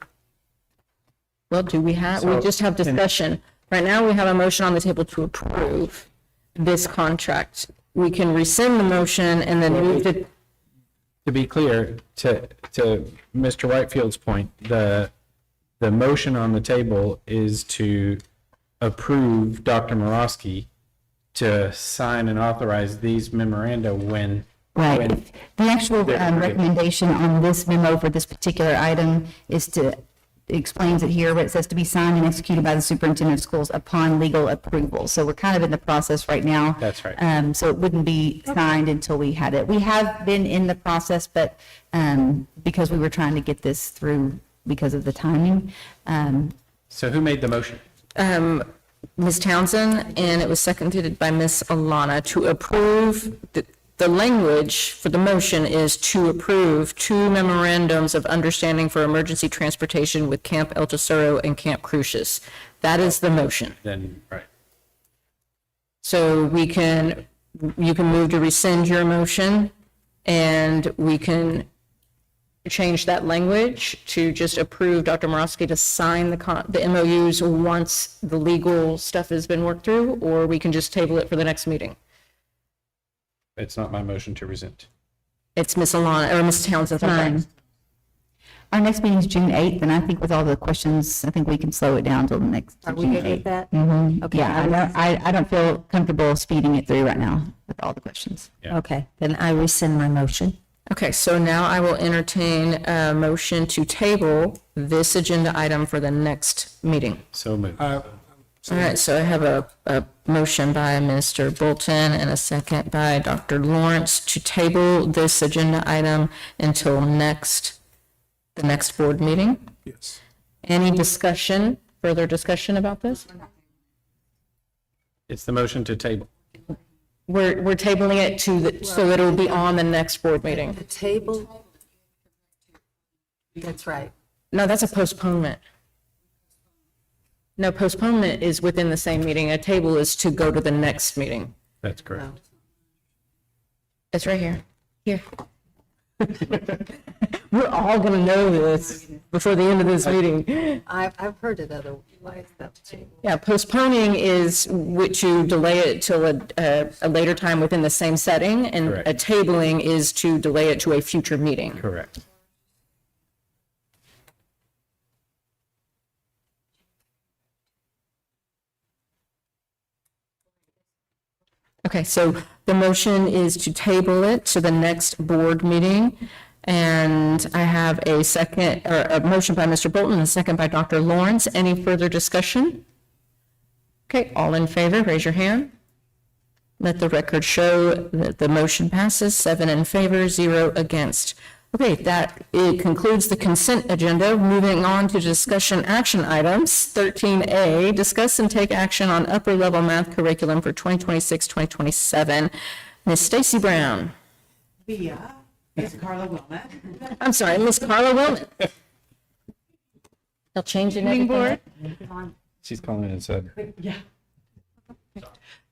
Speaker 1: well, we just have discussion. Right now we have a motion on the table to approve this contract. We can rescind the motion and then move to.
Speaker 11: To be clear, to Mr. Whitefield's point, the motion on the table is to approve Dr. Morowski to sign and authorize these memoranda when.
Speaker 9: Right. The actual recommendation on this memo for this particular item explains it here, but it says to be signed and executed by the superintendent of schools upon legal approval. So we're kind of in the process right now.
Speaker 11: That's right.
Speaker 9: So it wouldn't be signed until we had it. We have been in the process, but because we were trying to get this through because of the timing.
Speaker 11: So who made the motion?
Speaker 1: Ms. Townsend, and it was seconded by Ms. Alana to approve, the language for the motion is to approve 2 memorandums of understanding for emergency transportation with Camp El Tesoro and Camp Crucius. That is the motion.
Speaker 11: Then, right.
Speaker 1: So you can move to rescind your motion, and we can change that language to just approve Dr. Morowski to sign the MOUs once the legal stuff has been worked through, or we can just table it for the next meeting.
Speaker 11: It's not my motion to rescind.
Speaker 1: It's Ms. Alana, or Ms. Townsend.
Speaker 9: Fine. Our next meeting is June 8th, and I think with all the questions, I think we can slow it down till the next.
Speaker 6: Are we good with that?
Speaker 9: Mm-hmm.
Speaker 6: Okay.
Speaker 9: Yeah, I don't feel comfortable speeding it through right now with all the questions.
Speaker 6: Okay, then I rescind my motion.
Speaker 1: Okay, so now I will entertain a motion to table this agenda item for the next meeting.
Speaker 11: So moved.
Speaker 1: All right, so I have a motion by Mr. Bolton and a second by Dr. Lawrence to table this agenda item until the next board meeting.
Speaker 10: Yes.
Speaker 1: Any further discussion about this?
Speaker 11: It's the motion to table.
Speaker 1: We're tabling it so it'll be on the next board meeting.
Speaker 6: The table? That's right.
Speaker 1: No, that's a postponement. No, postponement is within the same meeting. A table is to go to the next meeting.
Speaker 11: That's correct.
Speaker 1: It's right here. Here. We're all gonna know this before the end of this meeting.
Speaker 6: I've heard it otherwise, that's too.
Speaker 1: Yeah, postponing is to delay it till a later time within the same setting, and
Speaker 11: Correct.
Speaker 1: a tabling is to delay it to a future meeting.
Speaker 11: Correct.
Speaker 1: Okay, so the motion is to table it to the next board meeting. And I have a motion by Mr. Bolton and a second by Dr. Lawrence. Any further discussion? Okay, all in favor, raise your hand. Let the record show that the motion passes, 7 in favor, 0 against. Okay, it concludes the consent agenda. Moving on to discussion action items. 13A, discuss and take action on upper level math curriculum for 2026-2027. Ms. Stacy Brown.
Speaker 19: Miss Carla Wilmot.
Speaker 1: I'm sorry, Ms. Carla Wilmot. They'll change it.
Speaker 3: Board.
Speaker 11: She's calling and said.
Speaker 19: Yeah.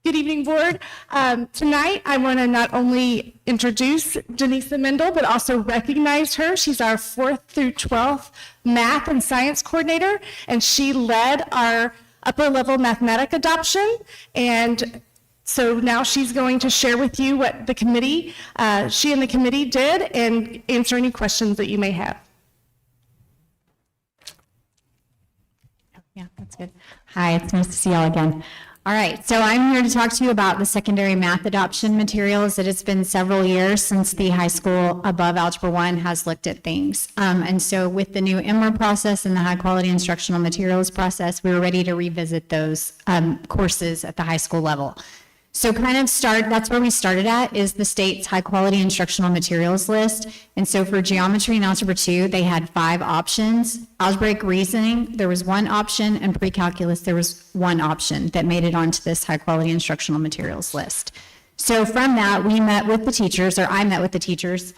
Speaker 20: Good evening, board. Tonight, I want to not only introduce Janisa Mendel, but also recognize her. She's our 4th through 12th math and science coordinator, and she led our upper level mathematic adoption. And so now she's going to share with you what the committee, she and the committee did, and answer any questions that you may have.
Speaker 5: Yeah, that's good. Hi, it's nice to see y'all again. All right, so I'm here to talk to you about the secondary math adoption materials. It has been several years since the high school above Algebra 1 has looked at things. And so with the new IMRA process and the high quality instructional materials process, we were ready to revisit those courses at the high school level. So that's where we started at, is the state's high quality instructional materials list. And so for geometry and algebra 2, they had 5 options. Algebraic reasoning, there was 1 option, and pre-calculus, there was 1 option that made it onto this high quality instructional materials list. So from that, I met with the teachers,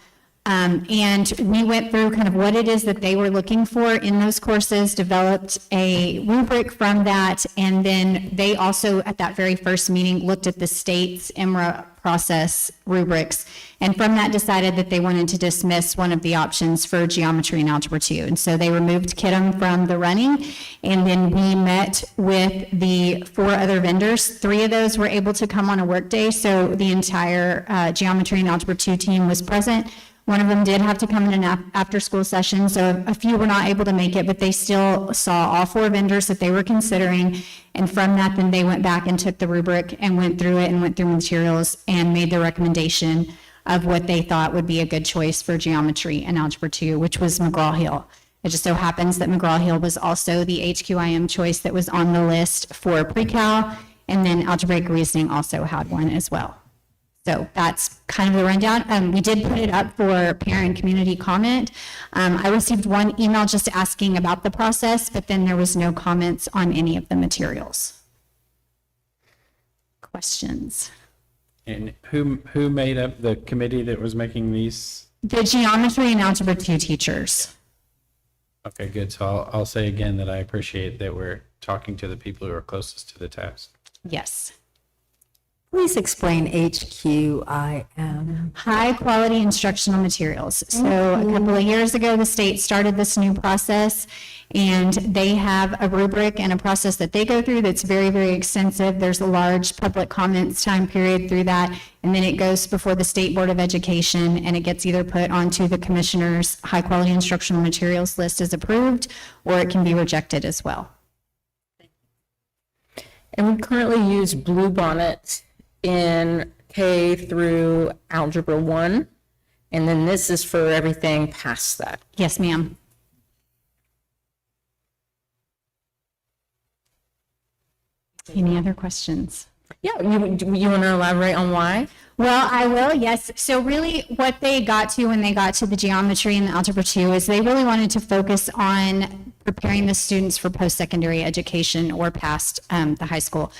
Speaker 5: and we went through kind of what it is that they were looking for in those courses, developed a rubric from that, and then they also, at that very first meeting, looked at the state's IMRA process rubrics, and from that decided that they wanted to dismiss one of the options for geometry and algebra 2. And so they removed KITM from the running, and then we met with the 4 other vendors. 3 of those were able to come on a work day, so the entire geometry and algebra 2 team was present. One of them did have to come in an after-school session, so a few were not able to make it, but they still saw all 4 vendors that they were considering. And from that, then they went back and took the rubric and went through it and went through materials and made the recommendation of what they thought would be a good choice for geometry and algebra 2, which was McGraw-Hill. It just so happens that McGraw-Hill was also the HQIM choice that was on the list for pre-cal, and then algebraic reasoning also had one as well. So that's kind of the rundown. We did put it up for parent community comment. I received 1 email just asking about the process, but then there was no comments on any of the materials. Questions?
Speaker 11: And who made up the committee that was making these?
Speaker 5: The geometry and algebra 2 teachers.
Speaker 11: Okay, good. So I'll say again that I appreciate that we're talking to the people who are closest to the task.
Speaker 5: Yes.
Speaker 6: Please explain HQIM.
Speaker 5: High quality instructional materials. So a couple of years ago, the state started this new process, and they have a rubric and a process that they go through that's very, very extensive. There's a large public comments time period through that, and then it goes before the State Board of Education, and it gets either put onto the commissioner's high quality instructional materials list as approved, or it can be rejected as well.
Speaker 1: And we currently use Bluebonnet in K through Algebra 1, and then this is for everything past that.
Speaker 5: Yes, ma'am. Any other questions?
Speaker 1: Yeah, you want to elaborate on why?
Speaker 5: Well, I will, yes. So really what they got to when they got to the geometry and the algebra 2 is they really wanted to focus on preparing the students for post-secondary education or past the high school.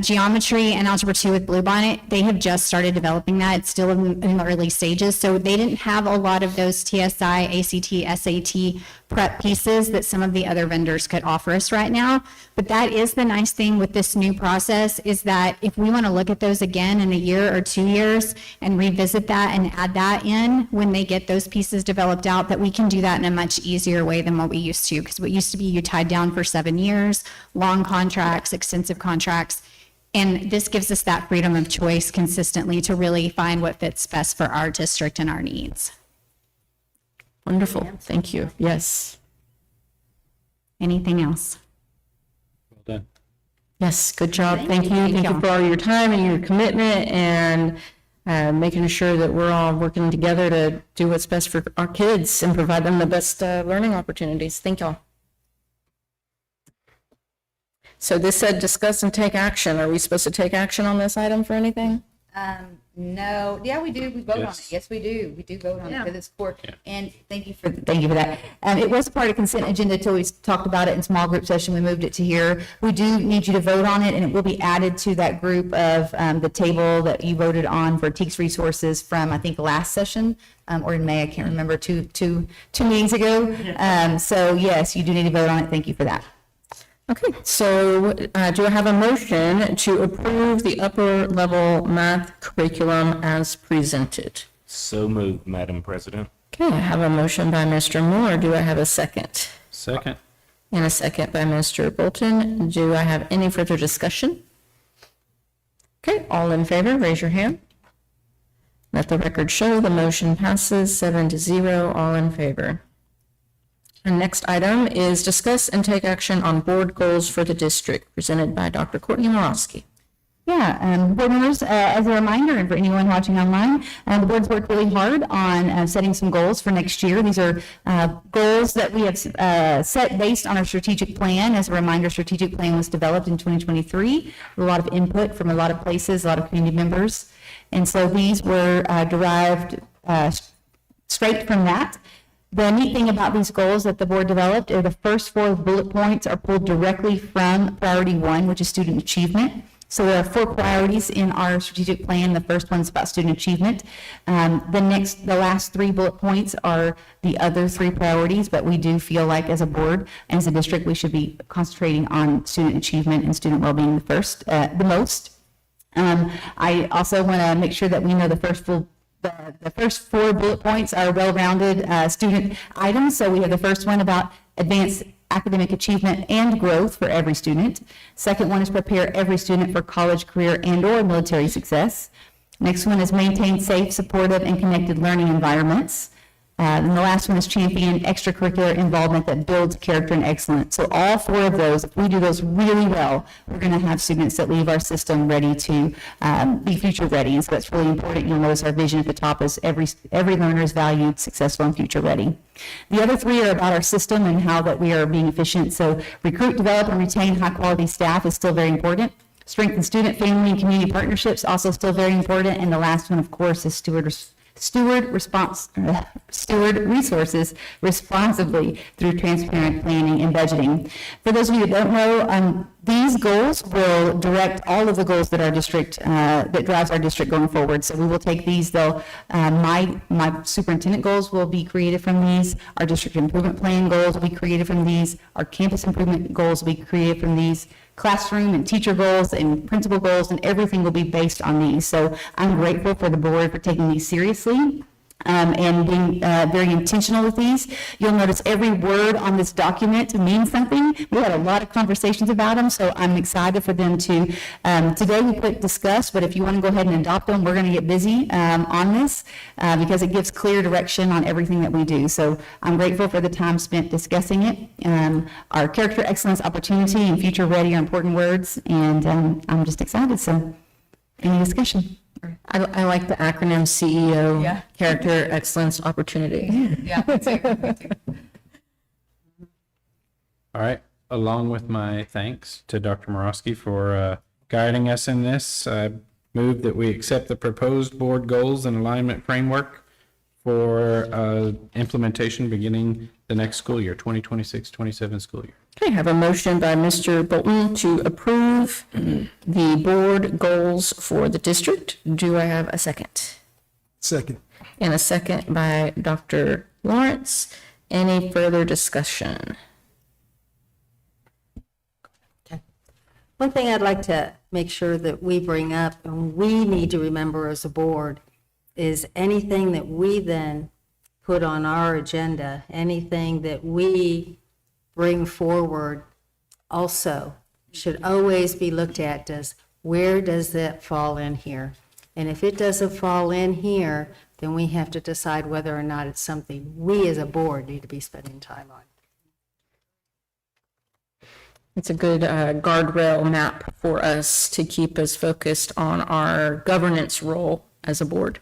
Speaker 5: Geometry and algebra 2 with Bluebonnet, they have just started developing that. It's still in the early stages. So they didn't have a lot of those TSI, ACT, SAT prep pieces that some of the other vendors could offer us right now. But that is the nice thing with this new process, is that if we want to look at those again in a year or 2 years and revisit that and add that in when they get those pieces developed out, that we can do that in a much easier way than what we used to. Because what used to be you tied down for 7 years, long contracts, extensive contracts. And this gives us that freedom of choice consistently to really find what fits best for our district and our needs.
Speaker 1: Wonderful. Thank you. Yes.
Speaker 5: Anything else?
Speaker 11: Well done.
Speaker 1: Yes, good job. Thank you. Thank you for all your time and your commitment, and making sure that we're all working together to do what's best for our kids and provide them the best learning opportunities. Thank y'all. So this said discuss and take action. Are we supposed to take action on this item for anything?
Speaker 21: No, yeah, we do. We vote on it.
Speaker 11: Yes.
Speaker 21: Yes, we do. We do vote on it because it's court.
Speaker 11: Yeah.
Speaker 21: And thank you for that. It was part of consent agenda until we talked about it in small group session. We moved it to here. We do need you to vote on it, and it will be added to that group of the table that you voted on for TEKS resources from, I think, last session or in May. I can't remember, two meetings ago. So yes, you do need to vote on it. Thank you for that.
Speaker 1: Okay, so do I have a motion to approve the upper level math curriculum as presented?
Speaker 18: So moved, Madam President.
Speaker 1: Okay, I have a motion by Mr. Moore. Do I have a second?
Speaker 11: Second.
Speaker 1: And a second by Mr. Bolton. Do I have any further discussion? Okay, all in favor, raise your hand. Let the record show the motion passes 7-0, all in favor. The next item is discuss and take action on board goals for the district, presented by Dr. Courtney Morosky.
Speaker 21: Yeah, board members, as a reminder, and for anyone watching online, the board's worked really hard on setting some goals for next year. These are goals that we have set based on our strategic plan. As a reminder, strategic plan was developed in 2023, a lot of input from a lot of places, a lot of community members. And so these were derived straight from that. The neat thing about these goals that the board developed are the first 4 bullet points are pulled directly from priority 1, which is student achievement. So there are 4 priorities in our strategic plan. The first one's about student achievement. The last 3 bullet points are the other 3 priorities, but we do feel like as a board, as a district, we should be concentrating on student achievement and student well-being the most. I also want to make sure that we know the first 4 bullet points are well-rounded student items. So we have the first one about advanced academic achievement and growth for every student. Second one is prepare every student for college, career, and/or military success. Next one is maintain safe, supportive, and connected learning environments. And the last one is champion extracurricular involvement that builds character and excellence. So all 4 of those, if we do those really well, we're going to have students that leave our system ready to be future ready. And so that's really important. You'll notice our vision at the top is every learner is valued, successful, and future ready. The other 3 are about our system and how that we are being efficient. So recruit, develop, and retain high-quality staff is still very important. Strengthen student, family, and community partnerships, also still very important. And the last one, of course, is steward resources responsibly through transparent planning and budgeting. For those of you that don't know, these goals will direct all of the goals that our district that drives our district going forward. So we will take these. My superintendent goals will be created from these. Our district improvement plan goals will be created from these. Our campus improvement goals will be created from these. Classroom and teacher goals and principal goals, and everything will be based on these. So I'm grateful for the board for taking these seriously and being very intentional with these. You'll notice every word on this document means something. We had a lot of conversations about them, so I'm excited for them to, today we put discuss, but if you want to go ahead and adopt them, we're going to get busy on this because it gives clear direction on everything that we do. So I'm grateful for the time spent discussing it. Our character excellence, opportunity, and future ready are important words, and I'm just excited. So any discussion?
Speaker 1: I like the acronym CEO, Character Excellence Opportunity.
Speaker 19: Yeah.
Speaker 11: All right. Along with my thanks to Dr. Morosky for guiding us in this, I move that we accept the proposed board goals and alignment framework for implementation beginning the next school year, 2026-27 school year.
Speaker 1: Okay, I have a motion by Mr. Bolton to approve the board goals for the district. Do I have a second?
Speaker 10: Second.
Speaker 1: And a second by Dr. Lawrence. Any further discussion?
Speaker 4: One thing I'd like to make sure that we bring up and we need to remember as a board is anything that we then put on our agenda, anything that we bring forward also should always be looked at as where does that fall in here? And if it doesn't fall in here, then we have to decide whether or not it's something we as a board need to be spending time on.
Speaker 1: It's a good guardrail map for us to keep us focused on our governance role as a board.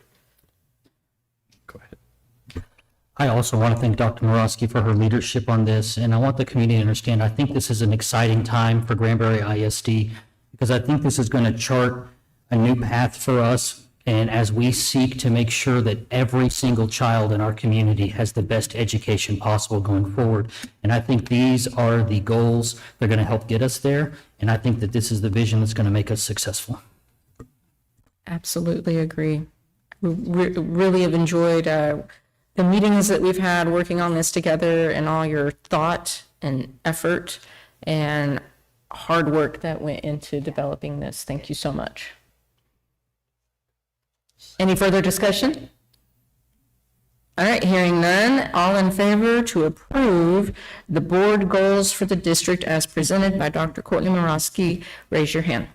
Speaker 16: I also want to thank Dr. Morosky for her leadership on this, and I want the community to understand, I think this is an exciting time for Granbury ISD, because I think this is going to chart a new path for us, and as we seek to make sure that every single child in our community has the best education possible going forward. And I think these are the goals that are going to help get us there, and I think that this is the vision that's going to make us successful.
Speaker 1: Absolutely agree. We really have enjoyed the meetings that we've had working on this together and all your thought and effort. And hard work that went into developing this. Thank you so much. Any further discussion? All right, hearing none, all in favor to approve the board goals for the district as presented by Dr. Courtney Morosky, raise your hand.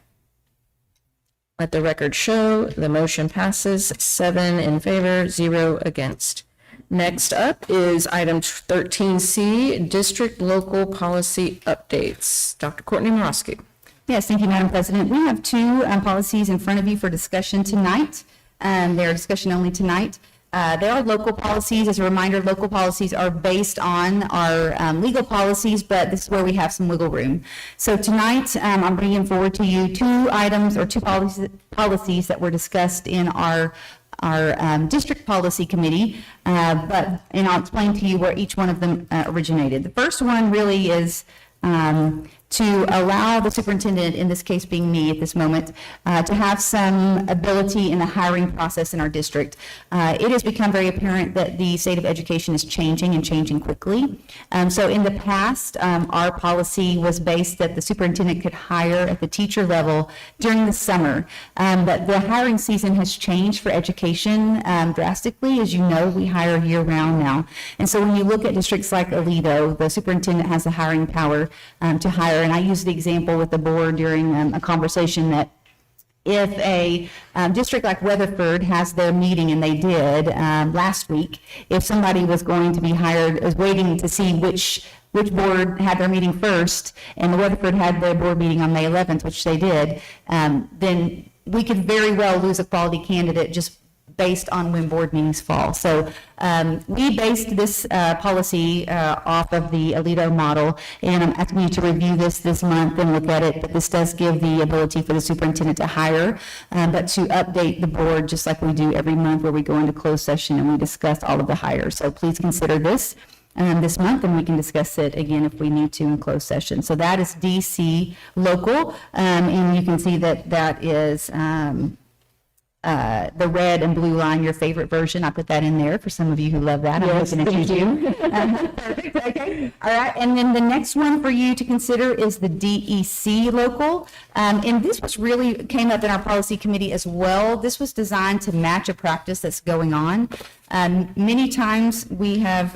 Speaker 1: Let the record show the motion passes 7 in favor, 0 against. Next up is item 13C, district local policy updates. Dr. Courtney Morosky.
Speaker 21: Yes, thank you, Madam President. We have two policies in front of you for discussion tonight. They are discussion only tonight. They are local policies. As a reminder, local policies are based on our legal policies, but this is where we have some wiggle room. So tonight, I'm bringing forward to you two policies that were discussed in our district policy committee, and I'll explain to you where each one of them originated. The first one really is to allow the superintendent, in this case being me at this moment, to have some ability in the hiring process in our district. It has become very apparent that the state of education is changing and changing quickly. So in the past, our policy was based that the superintendent could hire at the teacher level during the summer. But the hiring season has changed for education drastically. As you know, we hire year-round now. And so when you look at districts like Aledo, the superintendent has the hiring power to hire. And I used the example with the board during a conversation that if a district like Weatherford has their meeting, and they did last week, if somebody was going to be hired, was waiting to see which board had their meeting first, and the Weatherford had their board meeting on May 11th, which they did, then we could very well lose a quality candidate just based on when board meetings fall. So we based this policy off of the Aledo model, and I'm asking you to review this month and look at it, but this does give the ability for the superintendent to hire, but to update the board just like we do every month where we go into closed session and we discuss all of the hires. So please consider this month, and we can discuss it again if we need to in closed session. So that is DC local, and you can see that is the red and blue line, your favorite version. I put that in there for some of you who love that.
Speaker 1: Yes,
Speaker 21: I'm looking at you. Perfect. Okay. All right. And then the next one for you to consider is the DEC local. And this was really came up in our policy committee as well. This was designed to match a practice that's going on. Many times we have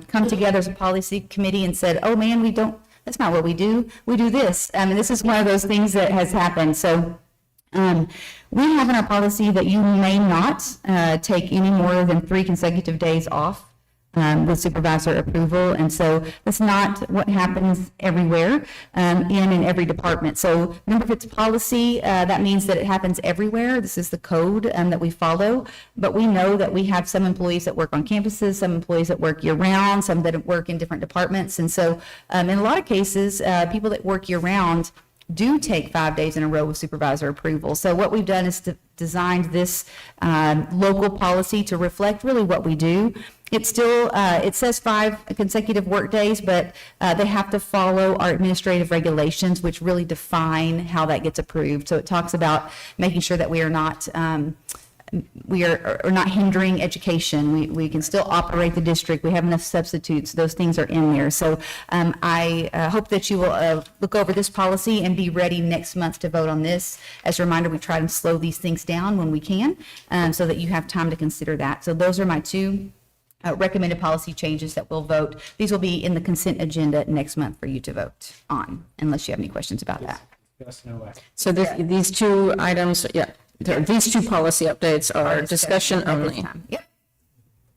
Speaker 21: come together as a policy committee and said, oh man, that's not what we do. We do this. And this is one of those things that has happened. So we have in our policy that you may not take any more than 3 consecutive days off with supervisor approval, and so that's not what happens everywhere in every department. So remember, if it's policy, that means that it happens everywhere. This is the code that we follow, but we know that we have some employees that work on campuses, some employees that work year-round, some that work in different departments, and so in a lot of cases, people that work year-round do take 5 days in a row with supervisor approval. So what we've done is designed this local policy to reflect really what we do. It's still, it says 5 consecutive work days, but they have to follow our administrative regulations, which really define how that gets approved. So it talks about making sure that we are not not hindering education. We can still operate the district. We have enough substitutes. Those things are in there. So I hope that you will look over this policy and be ready next month to vote on this. As a reminder, we try to slow these things down when we can so that you have time to consider that. So those are my two recommended policy changes that we'll vote. These will be in the consent agenda next month for you to vote on, unless you have any questions about that.
Speaker 1: So these two items, these two policy updates are discussion only.
Speaker 21: Yep.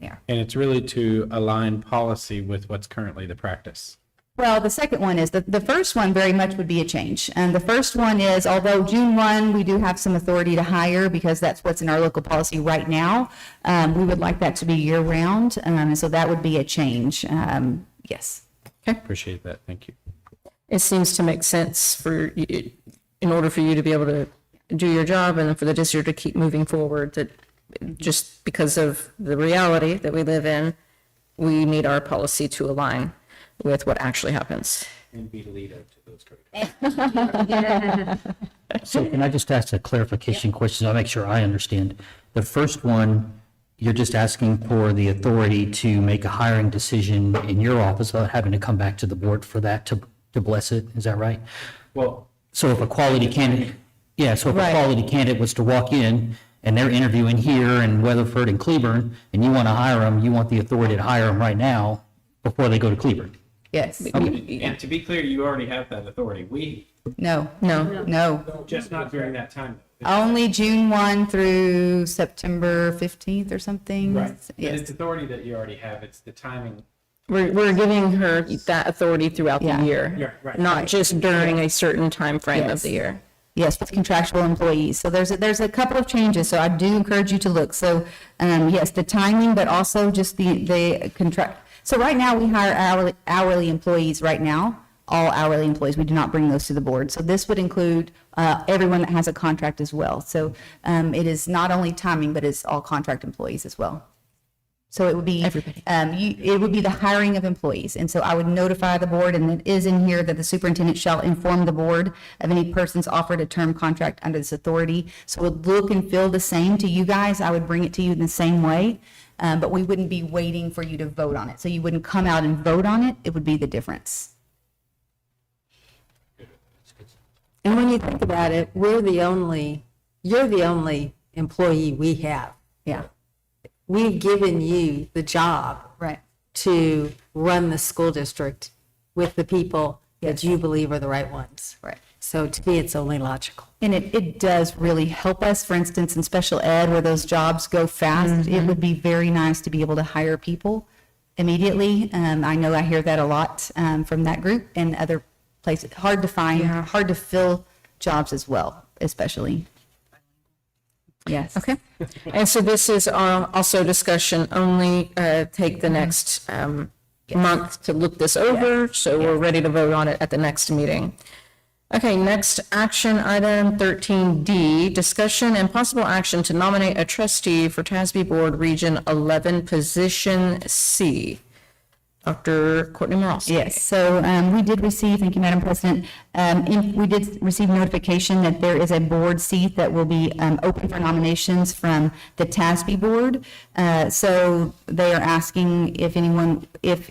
Speaker 21: Yeah.
Speaker 11: And it's really to align policy with what's currently the practice.
Speaker 21: Well, the second one is the first one very much would be a change. And the first one is, although June 1, we do have some authority to hire because that's what's in our local policy right now. We would like that to be year round. And so that would be a change. Yes.
Speaker 1: Okay.
Speaker 11: Appreciate that. Thank you.
Speaker 1: It seems to make sense for you, in order for you to be able to do your job and for the district to keep moving forward, that just because of the reality that we live in, we need our policy to align with what actually happens.
Speaker 11: And be leader to those
Speaker 16: So can I just ask a clarification question? I'll make sure I understand. The first one, you're just asking for the authority to make a hiring decision in your office without having to come back to the board for that to bless it. Is that right?
Speaker 11: Well,
Speaker 16: So if a quality candidate, so if a
Speaker 1: Right.
Speaker 16: quality candidate was to walk in and they're interviewing here in Weatherford and Cleburne, and you want to hire them, you want the authority to hire them right now before they go to Cleburne.
Speaker 21: Yes.
Speaker 11: and to be clear, you already have that authority. We,
Speaker 21: No,
Speaker 1: No.
Speaker 21: no.
Speaker 11: just not during that time.
Speaker 21: Only June 1 through September 15th or something.
Speaker 11: Right. But
Speaker 21: Yes.
Speaker 11: it's authority that you already have. It's the timing.
Speaker 1: We're giving her that authority throughout the
Speaker 21: Yeah.
Speaker 1: year,
Speaker 11: Yeah, right.
Speaker 1: not just during a certain time frame of
Speaker 21: Yes.
Speaker 1: the year.
Speaker 21: Yes, with contractual employees. So there's a couple of changes, so I do encourage you to look. So, yes, the timing, but also just the contract. So right now, we hire hourly employees right now, all hourly employees. We do not bring those to the board. So this would include everyone that has a contract as well. So it is not only timing, but it's all contract employees as well. So it would be
Speaker 1: Everybody.
Speaker 21: It would be the hiring of employees, and so I would notify the board, and it is in here that the superintendent shall inform the board of any persons offered a term contract under this authority. So it would look and feel the same to you guys. I would bring it to you in the same way, but we wouldn't be waiting for you to vote on it. So you wouldn't come out and vote on it. It would be the difference.
Speaker 4: And when you think about it, you're the only employee we have.
Speaker 21: Yeah.
Speaker 4: We've given you the job
Speaker 21: Right.
Speaker 4: to run the school district with the people that you believe are the right ones.
Speaker 21: Right.
Speaker 4: So to me, it's only logical.
Speaker 21: And it does really help us, for instance, in special ed where those jobs go fast. It would be very nice to be able to hire people immediately. I know I hear that a lot from that group and other places. Hard to find, hard to fill jobs as well, especially. Yes.
Speaker 1: Okay. And so this is also discussion only, take the next month to look this over, so we're ready to vote on it at the next meeting. Okay, next action item 13D, discussion and possible action to nominate a trustee for TASB Board Region 11, Position C. Dr. Courtney Morales.
Speaker 21: Yes, so we did receive, thank you, Madam President, we did receive notification that there is a board seat that will be open for nominations from the TASB Board. So they are asking if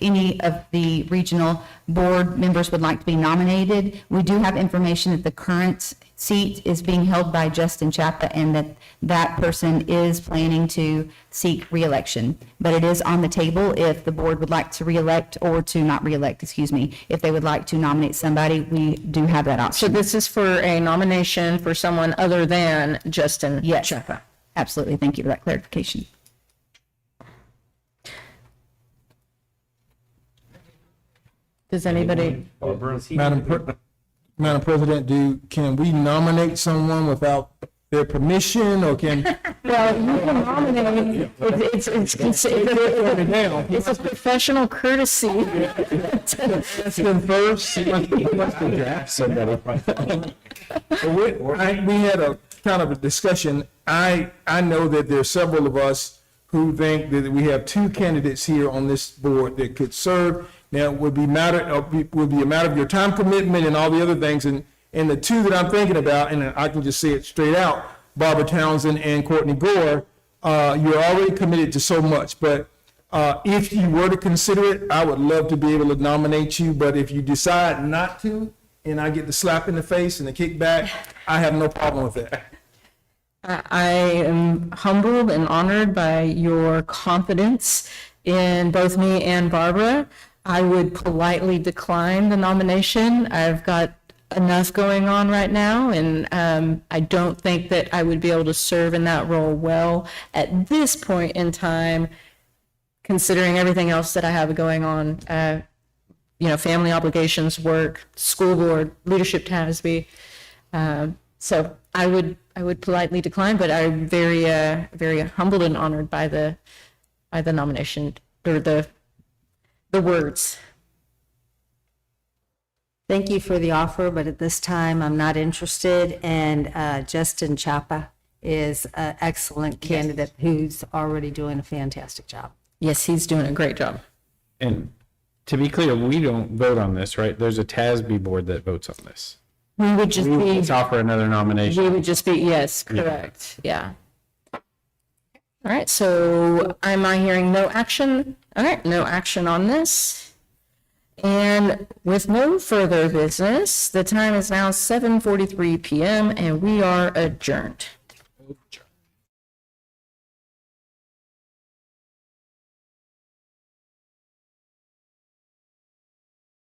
Speaker 21: any of the regional board members would like to be nominated. We do have information that the current seat is being held by Justin Chapa and that person is planning to seek reelection. But it is on the table if the board would like to reelect or to not reelect, excuse me. If they would like to nominate somebody, we do have that
Speaker 1: So
Speaker 21: option.
Speaker 1: this is for a nomination for someone other than Justin
Speaker 21: Yes,
Speaker 1: Chapa.
Speaker 21: absolutely. Thank you for that clarification.
Speaker 1: Does anybody?
Speaker 8: Madam President, can we nominate someone without their permission, or can?
Speaker 1: Well, you can nominate, it's a professional courtesy.
Speaker 8: Ask them first. He must have drafted somebody. We had a kind of a discussion. I know that there are several of us who think that we have two candidates here on this board that could serve. Now, it would be a matter of your time commitment and all the other things. And the two that I'm thinking about, and I can just say it straight out, Barbara Townsend and Courtney Gore, you're already committed to so much. But if you were to consider it, I would love to be able to nominate you. But if you decide not to, and I get the slap in the face and the kickback, I have no problem with that.
Speaker 1: I am humbled and honored by your confidence in both me and Barbara. I would politely decline the nomination. I've got enough going on right now, and I don't think that I would be able to serve in that role well at this point in time, considering everything else that I have going on, family obligations, work, school board, leadership TASB. So I would politely decline, but I'm very, very humbled and honored by the nomination or the words.
Speaker 4: Thank you for the offer, but at this time, I'm not interested. And Justin Chapa is an excellent candidate who's already doing a fantastic job.
Speaker 1: Yes, he's doing a great job.
Speaker 11: And to be clear, we don't vote on this, right? There's a TASB board that votes on this.
Speaker 1: We would just be.
Speaker 11: Let's offer another nomination.
Speaker 1: We would just be, yes, correct, yeah. All right, so am I hearing no action? All right, no action on this. And with no further business, the time is now 7:43 p.m. and we are adjourned.